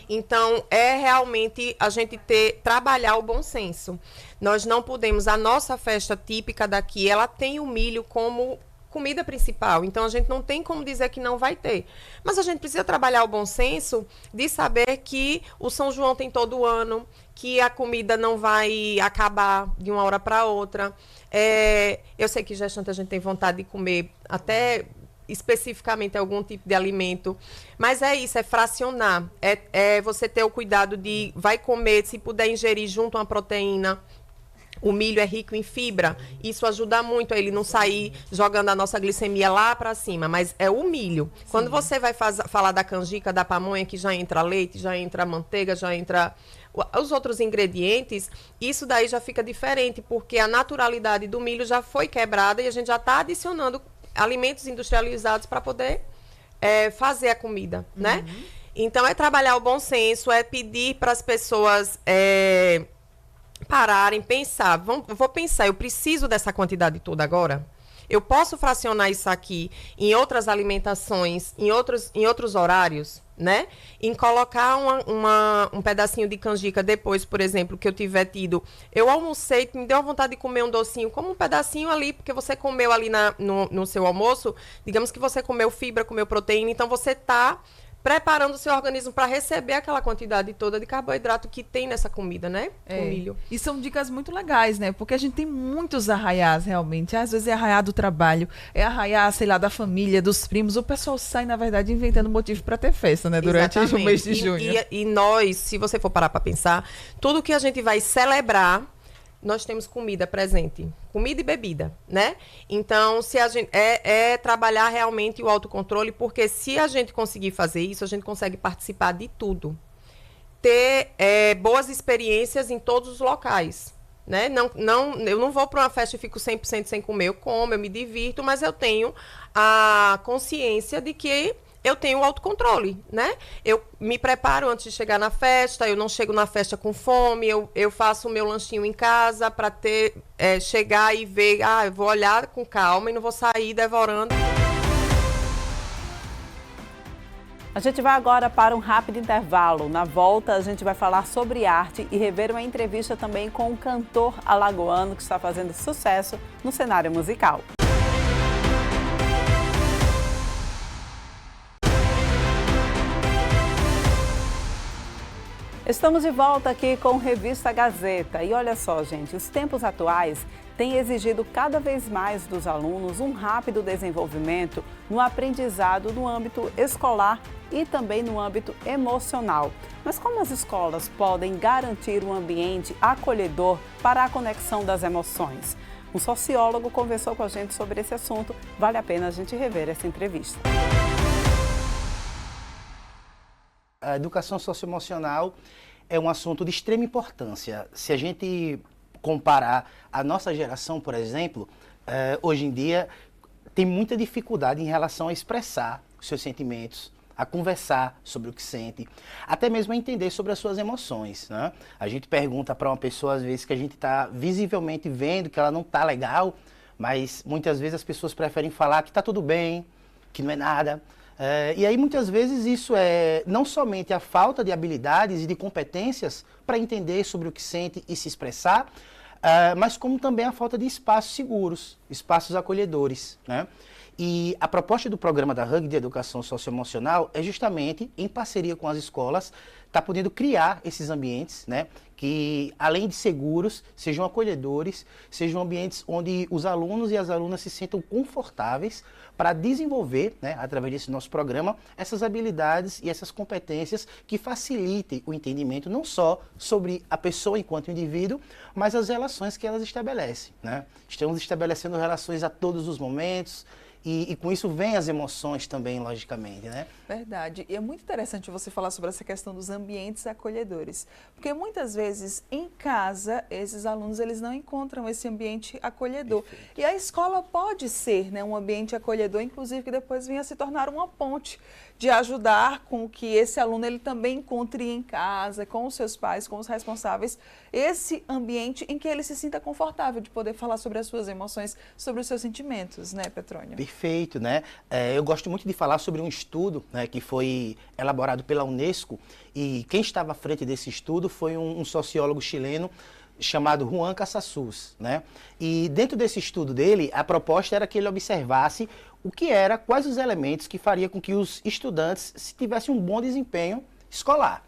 S14: Então, é realmente a gente trabalhar o bom senso. Nós não podemos... A nossa festa típica daqui, ela tem o milho como comida principal, então a gente não tem como dizer que não vai ter, mas a gente precisa trabalhar o bom senso de saber que o São João tem todo ano, que a comida não vai acabar de uma hora para outra. Eu sei que gestante a gente tem vontade de comer até especificamente algum tipo de alimento, mas é isso, é fracionar, é você ter o cuidado de vai comer, se puder ingerir junto uma proteína. O milho é rico em fibra, isso ajuda muito a ele não sair jogando a nossa glicemia lá para cima, mas é o milho. Sim. Quando você vai falar da canjica, da pamonha, que já entra leite, já entra manteiga, já entra os outros ingredientes, isso daí já fica diferente, porque a naturalidade do milho já foi quebrada e a gente já está adicionando alimentos industrializados para poder fazer a comida, né? Então, é trabalhar o bom senso, é pedir para as pessoas... pararem, pensar, vou pensar, eu preciso dessa quantidade toda agora? Eu posso fracionar isso aqui em outras alimentações, em outros horários, né? Em colocar um pedacinho de canjica depois, por exemplo, que eu tiver tido. Eu almocei, me deu a vontade de comer um docinho, como um pedacinho ali, porque você comeu ali no seu almoço, digamos que você comeu fibra, comeu proteína, então você está preparando o seu organismo para receber aquela quantidade toda de carboidrato que tem nessa comida, né? Com milho.
S15: E são dicas muito legais, né? Porque a gente tem muitos arraiás, realmente. Às vezes é arraiá do trabalho, é arraiá, sei lá, da família, dos primos. O pessoal sai, na verdade, inventando motivo para ter festa, né? Durante o mês de junho.
S14: E nós, se você for parar para pensar, tudo que a gente vai celebrar, nós temos comida presente, comida e bebida, né? Então, se a gente trabalhar realmente o autocontrole, porque se a gente conseguir fazer isso, a gente consegue participar de tudo. Ter boas experiências em todos os locais, né? Eu não vou para uma festa e fico 100% sem comer, eu como, eu me divirto, mas eu tenho a consciência de que eu tenho o autocontrole, né? Eu me preparo antes de chegar na festa, eu não chego na festa com fome, eu faço o meu lanchinho em casa para chegar e ver, eu vou olhar com calma e não vou sair devorando.
S1: A gente vai agora para um rápido intervalo. Na volta, a gente vai falar sobre arte e rever uma entrevista também com um cantor alagoano que está fazendo sucesso no cenário musical. Estamos de volta aqui com Revista Gazeta. E olha só, gente, os tempos atuais têm exigido cada vez mais dos alunos um rápido desenvolvimento no aprendizado no âmbito escolar e também no âmbito emocional. Mas como as escolas podem garantir um ambiente acolhedor para a conexão das emoções? Um sociólogo conversou com a gente sobre esse assunto. Vale a pena a gente rever essa entrevista.
S16: A educação socioemocional é um assunto de extrema importância. Se a gente comparar a nossa geração, por exemplo, hoje em dia tem muita dificuldade em relação a expressar os seus sentimentos, a conversar sobre o que sente, até mesmo a entender sobre as suas emoções, né? A gente pergunta para uma pessoa, às vezes, que a gente está visivelmente vendo que ela não está legal, mas muitas vezes as pessoas preferem falar que está tudo bem, que não é nada. E aí, muitas vezes, isso é não somente a falta de habilidades e de competências para entender sobre o que sente e se expressar, mas como também a falta de espaços seguros, espaços acolhedores, né? E a proposta do programa da RUG de Educação Socioemocional é justamente, em parceria com as escolas, estar podendo criar esses ambientes, né, que, além de seguros, sejam acolhedores, sejam ambientes onde os alunos e as alunas se sintam confortáveis para desenvolver, né, através desse nosso programa, essas habilidades e essas competências que facilitem o entendimento não só sobre a pessoa enquanto indivíduo, mas as relações que elas estabelecem, né? Estamos estabelecendo relações a todos os momentos, e com isso vem as emoções também, logicamente, né?
S7: Verdade. E é muito interessante você falar sobre essa questão dos ambientes acolhedores. Porque muitas vezes, em casa, esses alunos eles não encontram esse ambiente acolhedor. Perfeito. E a escola pode ser, né, um ambiente acolhedor, inclusive que depois venha a se tornar uma ponte de ajudar com que esse aluno ele também encontre em casa, com os seus pais, com os responsáveis, esse ambiente em que ele se sinta confortável de poder falar sobre as suas emoções, sobre os seus sentimentos, né, Petrônio?
S16: Perfeito, né? Eu gosto muito de falar sobre um estudo, né, que foi elaborado pela Unesco, e quem estava à frente desse estudo foi um sociólogo chileno chamado Juan Casasus, né? E dentro desse estudo dele, a proposta era que ele observasse quais os elementos que faria com que os estudantes tivessem um bom desempenho escolar.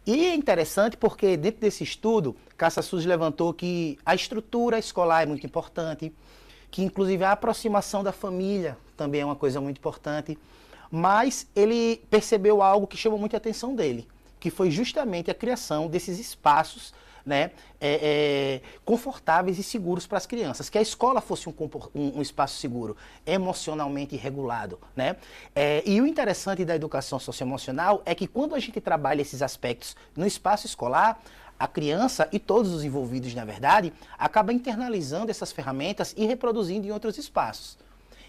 S16: E é interessante porque dentro desse estudo, Casasus levantou que a estrutura escolar é muito importante, que inclusive a aproximação da família também é uma coisa muito importante, mas ele percebeu algo que chamou muita atenção dele, que foi justamente a criação desses espaços, né, confortáveis e seguros para as crianças, que a escola fosse um espaço seguro, emocionalmente regulado, né? E o interessante da educação socioemocional é que quando a gente trabalha esses aspectos no espaço escolar, a criança e todos os envolvidos, na verdade, acabam internalizando essas ferramentas e reproduzindo em outros espaços.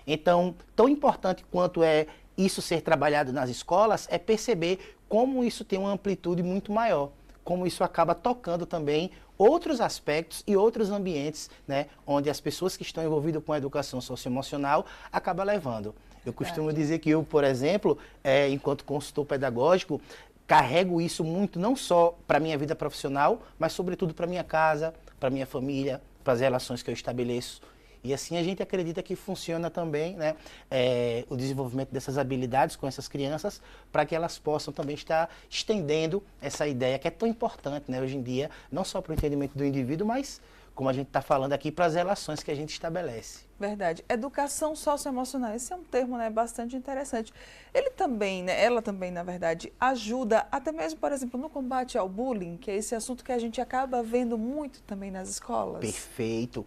S16: Então, tão importante quanto é isso ser trabalhado nas escolas, é perceber como isso tem uma amplitude muito maior, como isso acaba tocando também outros aspectos e outros ambientes, né, onde as pessoas que estão envolvidas com a educação socioemocional acabam levando. Eu costumo dizer que eu, por exemplo, enquanto consultor pedagógico, carrego isso muito não só para a minha vida profissional, mas sobretudo para a minha casa, para a minha família, para as relações que eu estabeleço. E assim a gente acredita que funciona também, né, o desenvolvimento dessas habilidades com essas crianças, para que elas possam também estar estendendo essa ideia que é tão importante, né, hoje em dia, não só para o entendimento do indivíduo, mas, como a gente está falando aqui, para as relações que a gente estabelece.
S7: Verdade. Educação socioemocional, esse é um termo, né, bastante interessante. Ele também, né, ela também, na verdade, ajuda até mesmo, por exemplo, no combate ao bullying, que é esse assunto que a gente acaba vendo muito também nas escolas.
S16: Perfeito.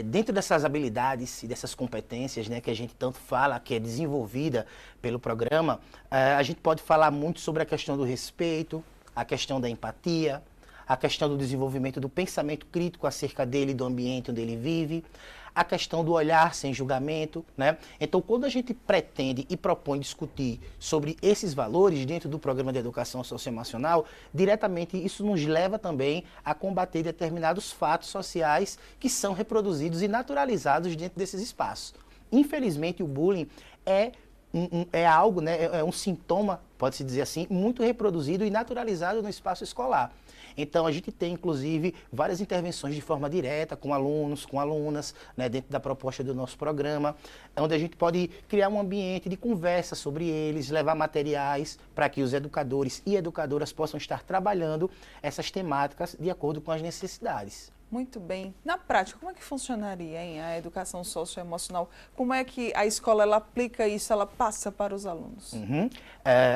S16: Dentro dessas habilidades e dessas competências, né, que a gente tanto fala, que é desenvolvida pelo programa, a gente pode falar muito sobre a questão do respeito, a questão da empatia, a questão do desenvolvimento do pensamento crítico acerca dele e do ambiente onde ele vive, a questão do olhar sem julgamento, né? Então, quando a gente pretende e propõe discutir sobre esses valores dentro do programa de educação socioemocional, diretamente isso nos leva também a combater determinados fatos sociais que são reproduzidos e naturalizados dentro desses espaços. Infelizmente, o bullying é algo, né, é um sintoma, pode-se dizer assim, muito reproduzido e naturalizado no espaço escolar. Então, a gente tem, inclusive, várias intervenções de forma direta com alunos, com alunas, né, dentro da proposta do nosso programa, onde a gente pode criar um ambiente de conversa sobre eles, levar materiais para que os educadores e educadoras possam estar trabalhando essas temáticas de acordo com as necessidades.
S7: Muito bem. Na prática, como é que funcionaria, hein, a educação socioemocional? Como é que a escola ela aplica isso, ela passa para os alunos?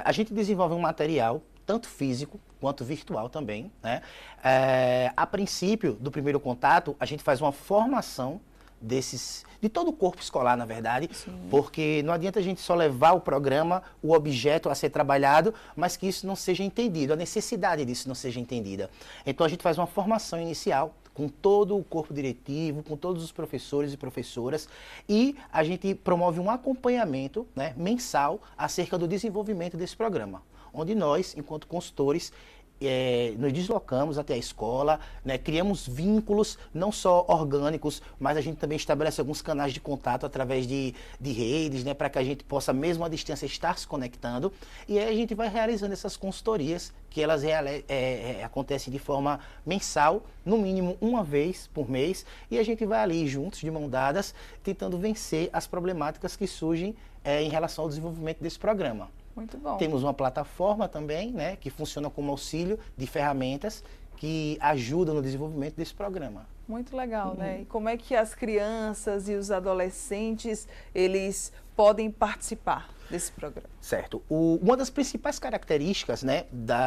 S16: A gente desenvolve um material, tanto físico quanto virtual também, né? A princípio do primeiro contato, a gente faz uma formação de todo o corpo escolar, na verdade, porque não adianta a gente só levar o programa, o objeto a ser trabalhado, mas que isso não seja entendido, a necessidade disso não seja entendida. Então a gente faz uma formação inicial com todo o corpo diretivo, com todos os professores e professoras, e a gente promove um acompanhamento, né, mensal acerca do desenvolvimento desse programa, onde nós, enquanto consultores, nos deslocamos até a escola, né, criamos vínculos não só orgânicos, mas a gente também estabelece alguns canais de contato através de redes, né, para que a gente possa, mesmo à distância, estar se conectando. E aí a gente vai realizando essas consultorias, que elas acontecem de forma mensal, no mínimo uma vez por mês, e a gente vai ali juntos, de mão dadas, tentando vencer as problemáticas que surgem em relação ao desenvolvimento desse programa.
S7: Muito bom.
S16: Temos uma plataforma também, né, que funciona como auxílio de ferramentas que ajudam no desenvolvimento desse programa.
S7: Muito legal, né? E como é que as crianças e os adolescentes, eles podem participar desse programa?
S16: Certo. Uma das principais características, né,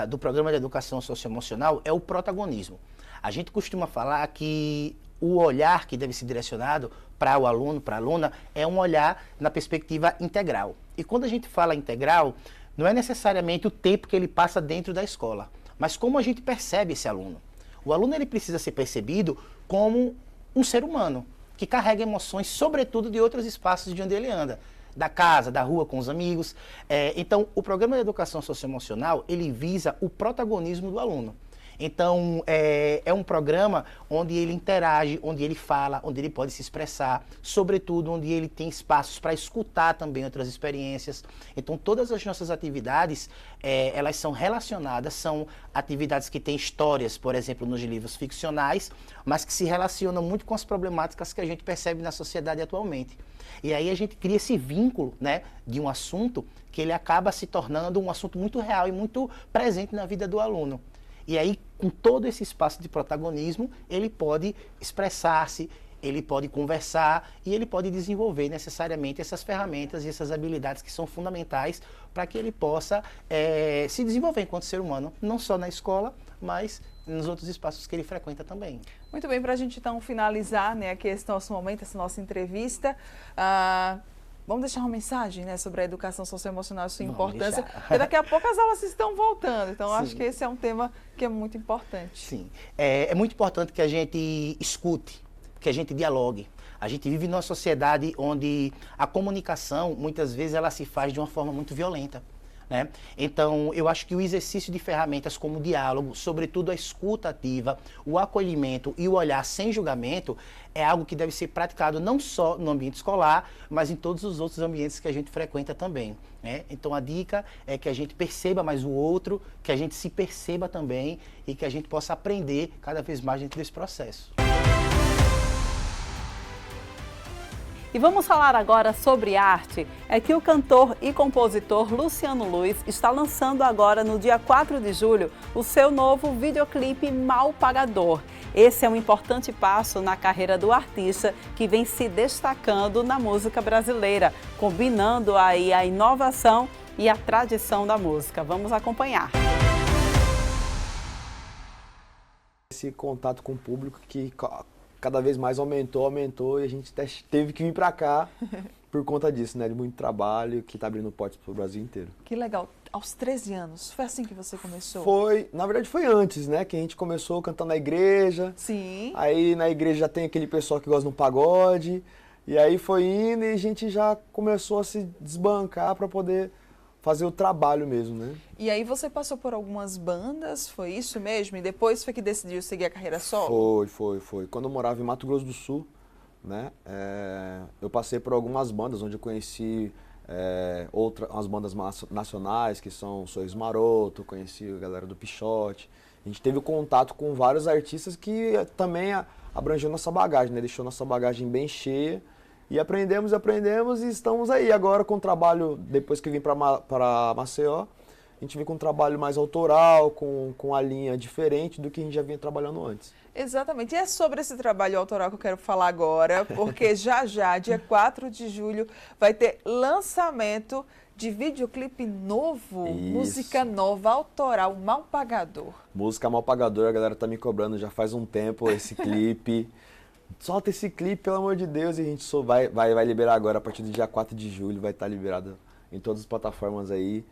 S16: do programa de educação socioemocional é o protagonismo. A gente costuma falar que o olhar que deve ser direcionado para o aluno, para a aluna, é um olhar na perspectiva integral. E quando a gente fala integral, não é necessariamente o tempo que ele passa dentro da escola, mas como a gente percebe esse aluno. O aluno ele precisa ser percebido como um ser humano, que carrega emoções, sobretudo de outros espaços de onde ele anda, da casa, da rua, com os amigos. Então, o programa de educação socioemocional, ele visa o protagonismo do aluno. Então, é um programa onde ele interage, onde ele fala, onde ele pode se expressar, sobretudo onde ele tem espaços para escutar também outras experiências. Então, todas as nossas atividades, elas são relacionadas, são atividades que têm histórias, por exemplo, nos livros ficcionais, mas que se relacionam muito com as problemáticas que a gente percebe na sociedade atualmente. E aí a gente cria esse vínculo, né, de um assunto que ele acaba se tornando um assunto muito real e muito presente na vida do aluno. E aí, com todo esse espaço de protagonismo, ele pode expressar-se, ele pode conversar e ele pode desenvolver necessariamente essas ferramentas e essas habilidades que são fundamentais para que ele possa se desenvolver enquanto ser humano, não só na escola, mas nos outros espaços que ele frequenta também.
S7: Muito bem, para a gente então finalizar, né, aqui esse nosso momento, essa nossa entrevista, vamos deixar uma mensagem, né, sobre a educação socioemocional e sua importância, porque daqui a pouco as aulas estão voltando, então acho que esse é um tema que é muito importante.
S16: Sim, é muito importante que a gente escute, que a gente dialogue. A gente vive numa sociedade onde a comunicação, muitas vezes, ela se faz de uma forma muito violenta, né? Então, eu acho que o exercício de ferramentas como o diálogo, sobretudo a escuta ativa, o acolhimento e o olhar sem julgamento, é algo que deve ser praticado não só no ambiente escolar, mas em todos os outros ambientes que a gente frequenta também, né? Então, a dica é que a gente perceba mais o outro, que a gente se perceba também e que a gente possa aprender cada vez mais dentro desse processo.
S1: E vamos falar agora sobre arte. É que o cantor e compositor Luciano Luiz está lançando agora, no dia 4 de julho, o seu novo videoclipe Mal Pagador. Esse é um importante passo na carreira do artista que vem se destacando na música brasileira, combinando aí a inovação e a tradição da música. Vamos acompanhar.
S17: Esse contato com o público que cada vez mais aumentou e a gente teve que vir para cá por conta disso, né? De muito trabalho que está abrindo portas para o Brasil inteiro.
S7: Que legal. Aos 13 anos, foi assim que você começou?
S17: Na verdade foi antes, né? Que a gente começou cantando na igreja.
S7: Sim.
S17: Aí na igreja já tem aquele pessoal que gosta de um pagode. E aí foi indo e a gente já começou a se desbancar para poder fazer o trabalho mesmo, né?
S7: E aí você passou por algumas bandas, foi isso mesmo? E depois foi que decidiu seguir a carreira solo?
S17: Foi. Quando eu morava em Mato Grosso do Sul, né? Eu passei por algumas bandas onde eu conheci umas bandas nacionais, que são Sorriso Maroto, conheci a galera do Pichote. A gente teve contato com vários artistas que também abrangeu nossa bagagem, né? Deixou nossa bagagem bem cheia. E aprendemos e estamos aí agora com o trabalho, depois que vim para Maceió, a gente vem com um trabalho mais autoral, com a linha diferente do que a gente já vinha trabalhando antes.
S7: Exatamente, e é sobre esse trabalho autoral que eu quero falar agora, porque já, dia 4 de julho, vai ter lançamento de videoclipe novo, música nova, autoral, Mal Pagador.
S17: Música Mal Pagador, a galera tá me cobrando já faz um tempo esse clipe. Solta esse clipe, pelo amor de Deus, e a gente só vai liberar agora, a partir do dia 4 de julho, vai estar liberado em todas as plataformas aí.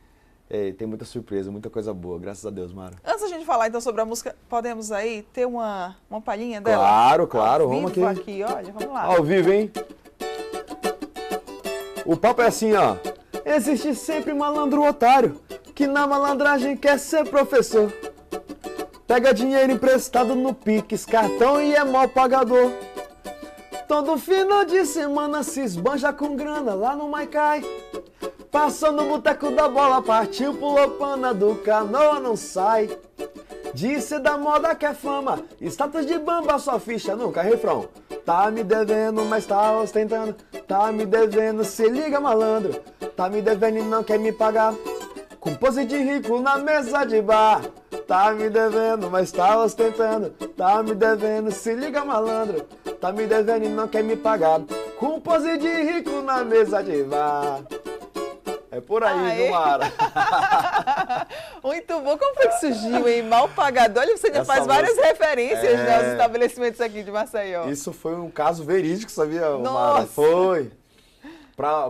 S17: Tem muita surpresa, muita coisa boa, graças a Deus, Mara.
S7: Antes da gente falar então sobre a música, podemos aí ter uma palhinha dela?
S17: Claro,
S7: vamos
S17: aqui.
S7: Olha, vamos lá.
S17: Ao vivo, hein? O papo é assim, ó. Existe sempre malandro otário, que na malandragem quer ser professor. Pega dinheiro emprestado no Pix, cartão e é mal pagador. Todo final de semana se esbanja com grana lá no Maicai. Passou no boteco da bola, partiu, pulou pana do canoa, não sai. Disse da moda que é fama, status de bamba, sua ficha nunca é refrão. Tá me devendo, mas tá ostentando. Tá me devendo, se liga malandro. Tá me devendo e não quer me pagar. Com pose de rico na mesa de bar. Tá me devendo, mas tá ostentando. Tá me devendo, se liga malandro. Tá me devendo e não quer me pagar. Com pose de rico na mesa de bar. É por aí, viu, Mara?
S7: Muito bom. Como foi que surgiu, hein? Mal pagador. Olha, você já faz várias referências, né, aos estabelecimentos aqui de Maceió.
S17: Isso foi um caso verídico, sabia,
S7: Nossa.
S17: Mara? Foi.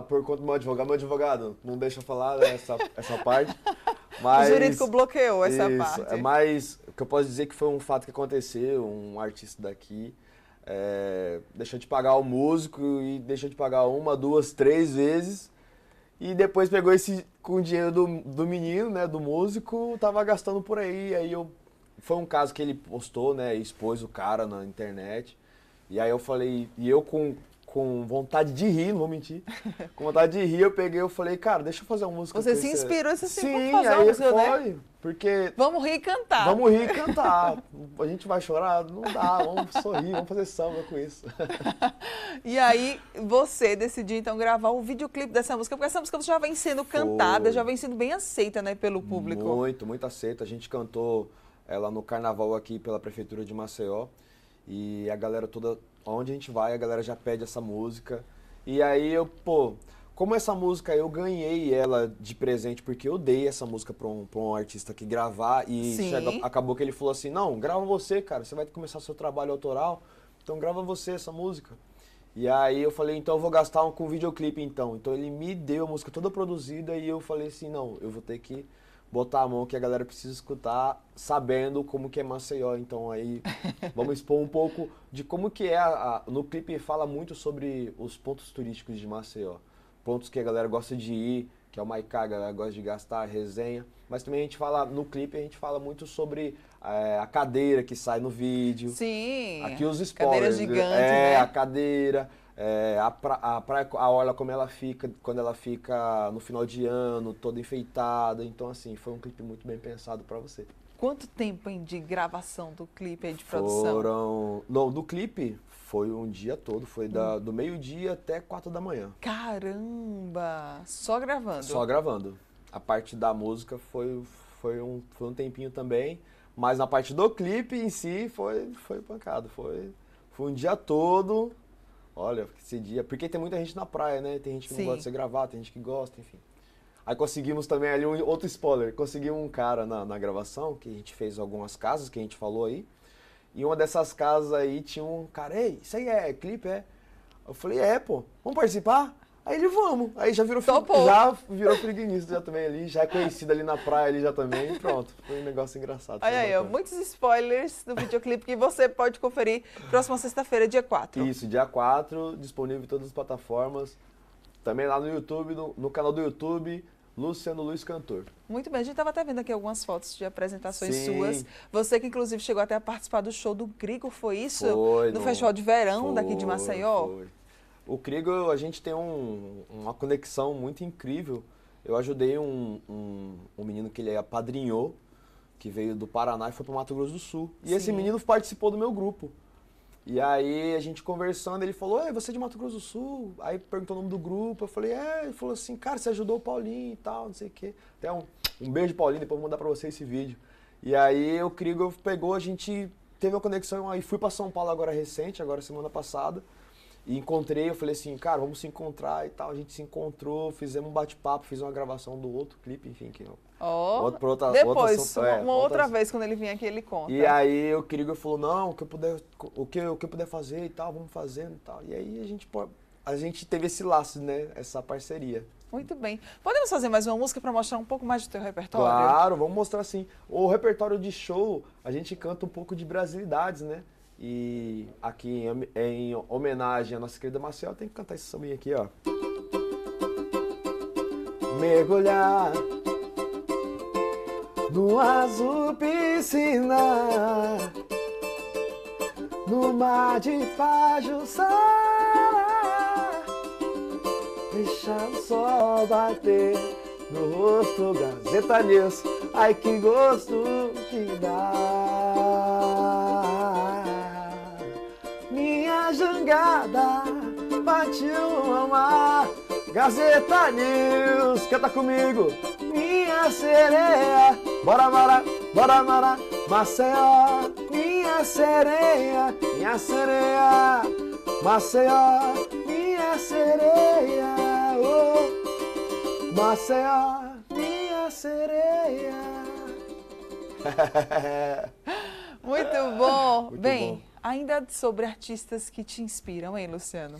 S17: Por conta do meu advogado não deixa eu falar essa parte. Mas,
S7: o jurídico bloqueou essa
S17: isso,
S7: parte.
S17: Mas o que eu posso dizer que foi um fato que aconteceu, um artista daqui deixou de pagar o músico e deixou de pagar 1, 2, 3 vezes. E depois pegou com o dinheiro do menino, né, do músico, tava gastando por aí. Foi um caso que ele postou, né, expôs o cara na internet. E aí eu falei, e eu com vontade de rir, não vou mentir, com vontade de rir, eu falei, cara, deixa eu fazer uma música.
S7: Você se inspirou, você
S17: Sim,
S7: vamos fazer uma música, né?
S17: Porque...
S7: Vamos rir e cantar.
S17: Vamos rir e cantar. A gente vai chorar? Não dá, vamos sorrir, vamos fazer samba com isso.
S7: E aí, você decidiu, então, gravar o videoclipe dessa música, porque essa música já vem sendo cantada, já vem sendo bem aceita, né, pelo público.
S17: Muito aceita. A gente cantou ela no carnaval aqui pela Prefeitura de Maceió. E a galera toda, onde a gente vai, a galera já pede essa música. E aí como essa música eu ganhei ela de presente, porque eu dei essa música para um artista que gravar e acabou que ele falou assim, não, grava você, cara, você vai começar seu trabalho autoral, então grava você essa música. E aí eu falei, então eu vou gastar com videoclipe então. Então ele me deu a música toda produzida e eu falei assim, não, eu vou ter que botar a mão que a galera precisa escutar, sabendo como que é Maceió. Então aí vamos expor um pouco de como que é. No clipe fala muito sobre os pontos turísticos de Maceió. Pontos que a galera gosta de ir, que é o Maicá, a galera gosta de gastar, resenha. Mas também a gente fala, no clipe a gente fala muito sobre a cadeira que sai no vídeo.
S7: Sim,
S17: aqui os spoilers.
S7: Cadeira gigante, né?
S17: A cadeira. A praia, a orla como ela fica, quando ela fica no final de ano, toda enfeitada. Então, assim, foi um clipe muito bem pensado pra você.
S7: Quanto tempo, hein, de gravação do clipe aí, de produção?
S17: Do clipe foi um dia todo, foi do meio-dia até 4 da manhã.
S7: Caramba! Só gravando?
S17: Só gravando. A parte da música foi um tempinho também, mas na parte do clipe em si foi pancado. Foi um dia todo. Olha, esse dia... Porque tem muita gente na praia, né? Tem gente que não gosta de ser gravado, tem gente que gosta, enfim. Aí conseguimos também ali outro spoiler. Conseguimos um cara na gravação, que a gente fez algumas casas, que a gente falou aí. E uma dessas casas aí tinha um cara, ei, isso aí é clipe, é? Eu falei, pô, vamos participar? Aí ele, vamos. Aí já virou friguinista já também ali, já é conhecido ali na praia ali já também, e pronto. Foi um negócio engraçado.
S7: Olha aí, muitos spoilers do videoclipe que você pode conferir próxima sexta-feira, dia 4.
S17: Isso, dia 4, disponível em todas as plataformas. Também lá no YouTube, no canal do YouTube, Luciano Luiz Cantor.
S7: Muito bem, a gente estava até vendo aqui algumas fotos de apresentações
S17: Sim.
S7: suas. Você que inclusive chegou até a participar do show do Grigo, foi isso?
S17: Foi.
S7: No Festival de Verão daqui de Maceió?
S17: Foi. O Krigo, a gente tem uma conexão muito incrível. Eu ajudei um menino que ele apadrinhou, que veio do Paraná e foi para o Mato Grosso do Sul. E esse menino participou do meu grupo. E aí a gente conversando, ele falou, você é de Mato Grosso do Sul? Aí perguntou o nome do grupo, eu falei, ele falou assim, cara, você ajudou o Paulinho e tal, não sei o quê. Até um beijo, Paulinho, depois eu vou mandar para você esse vídeo. E aí o Krigo pegou, a gente teve uma conexão, aí fui para São Paulo agora semana passada. E encontrei, eu falei assim, cara, vamos se encontrar e tal. A gente se encontrou, fizemos um bate-papo, fiz uma gravação do outro clipe, enfim.
S7: Depois, uma outra vez, quando ele vir aqui, ele conta.
S17: E aí o Krigo falou, não, o que eu puder fazer e tal, vamos fazendo e tal. E aí a gente teve esse laço, né, essa parceria.
S7: Muito bem. Podemos fazer mais uma música para mostrar um pouco mais do teu repertório?
S17: Claro, vamos mostrar sim. O repertório de show, a gente canta um pouco de brasilidades, né? E aqui em homenagem à nossa querida Maceió, tem que cantar esse sambinha aqui, ó. Mergulhar no azul piscina, no mar de Pajuçara, deixa o sol bater no rosto. Gazeta News, ai que gosto que dá. Minha jangada partiu ao mar. Gazeta News, canta comigo. Minha sereia, bora Mara, Maceió. Minha sereia, Maceió. Minha sereia, oh, Maceió, minha sereia.
S7: Muito bom.
S17: Muito
S7: Bem,
S17: bom.
S7: ainda sobre artistas que te inspiram, hein, Luciano?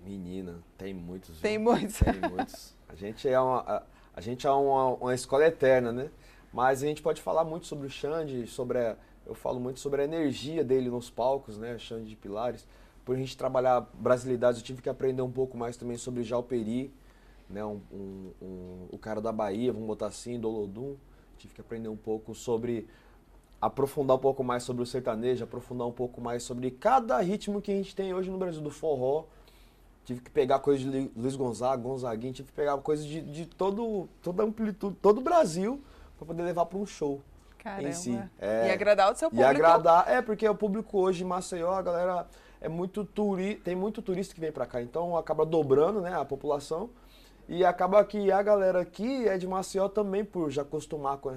S17: Menina, tem muitos.
S7: Tem
S17: viu?
S7: muitos.
S17: Tem muitos. A gente é uma escola eterna, né? Mas a gente pode falar muito sobre o Xande, eu falo muito sobre a energia dele nos palcos, né? Xande de Pilares. Por a gente trabalhar brasilidades, eu tive que aprender um pouco mais também sobre Jalperi, né? O cara da Bahia, vamos botar assim, Dolodum. Tive que aprender um pouco sobre, aprofundar um pouco mais sobre o sertanejo, aprofundar um pouco mais sobre cada ritmo que a gente tem hoje no Brasil, do forró. Tive que pegar coisas de Luiz Gonzaga, Gonzaguinha, tive que pegar coisas de toda a amplitude, todo o Brasil, para poder levar para um show.
S7: Caramba.
S17: Em si.
S7: E agradar o seu público.
S17: E agradar, porque o público hoje em Maceió, a galera tem muito turista que vem para cá, então acaba dobrando, né, a população. E acaba que a galera aqui é de Maceió também, por já acostumar com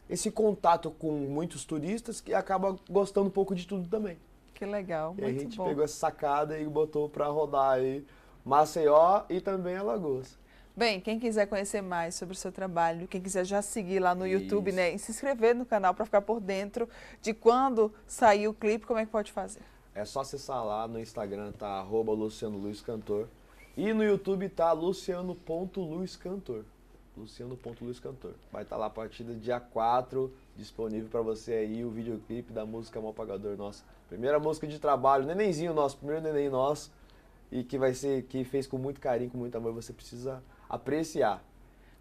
S17: esse contato com muitos turistas, que acaba gostando um pouco de tudo também.
S7: Que legal,
S17: e
S7: muito bom.
S17: a gente pegou essa sacada e botou para rodar aí Maceió e também Alagoas.
S7: Bem, quem quiser conhecer mais sobre o seu trabalho, quem quiser já seguir lá no YouTube, né, e se inscrever no canal para ficar por dentro de quando sair o clipe, como é que pode fazer?
S17: É só acessar lá no Instagram, tá @LucianoLuizCantor. E no YouTube tá Luciano.LuizCantor. Luciano.LuizCantor. Vai estar lá a partir do dia 4, disponível para você aí o videoclipe da música Mal Pagador, nossa primeira música de trabalho, nenenzinho nosso, primeiro neném nosso, e que fez com muito carinho, com muito amor, você precisa apreciar.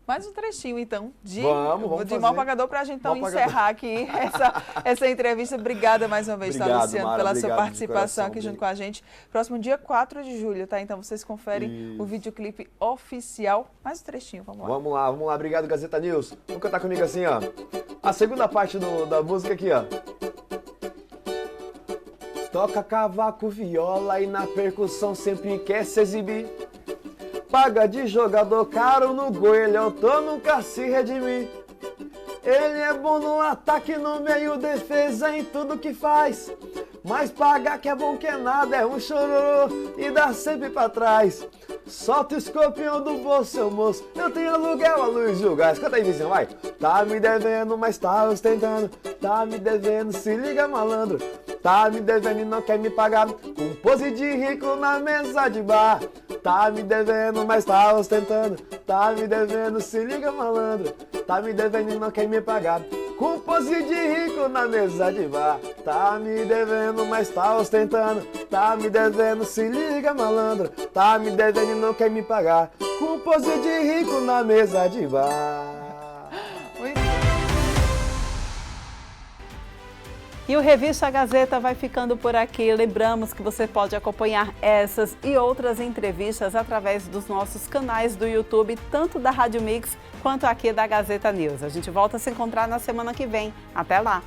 S7: Mais um trechinho, então, de Mal Pagador, para a gente então encerrar aqui essa entrevista. Obrigada mais uma vez,
S17: obrigado,
S7: Luciano,
S17: Mara,
S7: pela sua participação
S17: coração,
S7: aqui junto com a gente. Próximo dia 4 de julho, tá? Então vocês conferem o videoclipe oficial. Mais um trechinho, vamos lá.
S17: Vamos lá. Obrigado, Gazeta News. Vamos cantar comigo assim, ó. A segunda parte da música aqui, ó. Toca cavaco, viola e na percussão sempre quer se exibir. Paga de jogador caro no gol, ele é o Tô, nunca se redimir. Ele é bom no ataque, no meio, defesa, em tudo que faz. Mas pagar que é bom que é nada, é um chororô e dá sempre pra trás. Solta o escorpião do bolso, seu moço, eu tenho aluguel, a luz e o gás. Canta aí, vizinho, vai. Tá me devendo, mas tá ostentando. Tá me devendo, se liga, malandro. Tá me devendo e não quer me pagar. Com pose de rico na mesa de bar. Tá me devendo, mas tá ostentando. Tá me devendo, se liga, malandro. Tá me devendo e não quer me pagar. Com pose de rico na mesa de bar. Tá me devendo, mas tá ostentando. Tá me devendo, se liga, malandro. Tá me devendo e não quer me pagar. Com pose de rico na mesa de bar.
S1: E o Revista Gazeta vai ficando por aqui. Lembramos que você pode acompanhar essas e outras entrevistas através dos nossos canais do YouTube, tanto da Rádio Mix quanto aqui da Gazeta News. A gente volta a se encontrar na semana que vem. Até lá!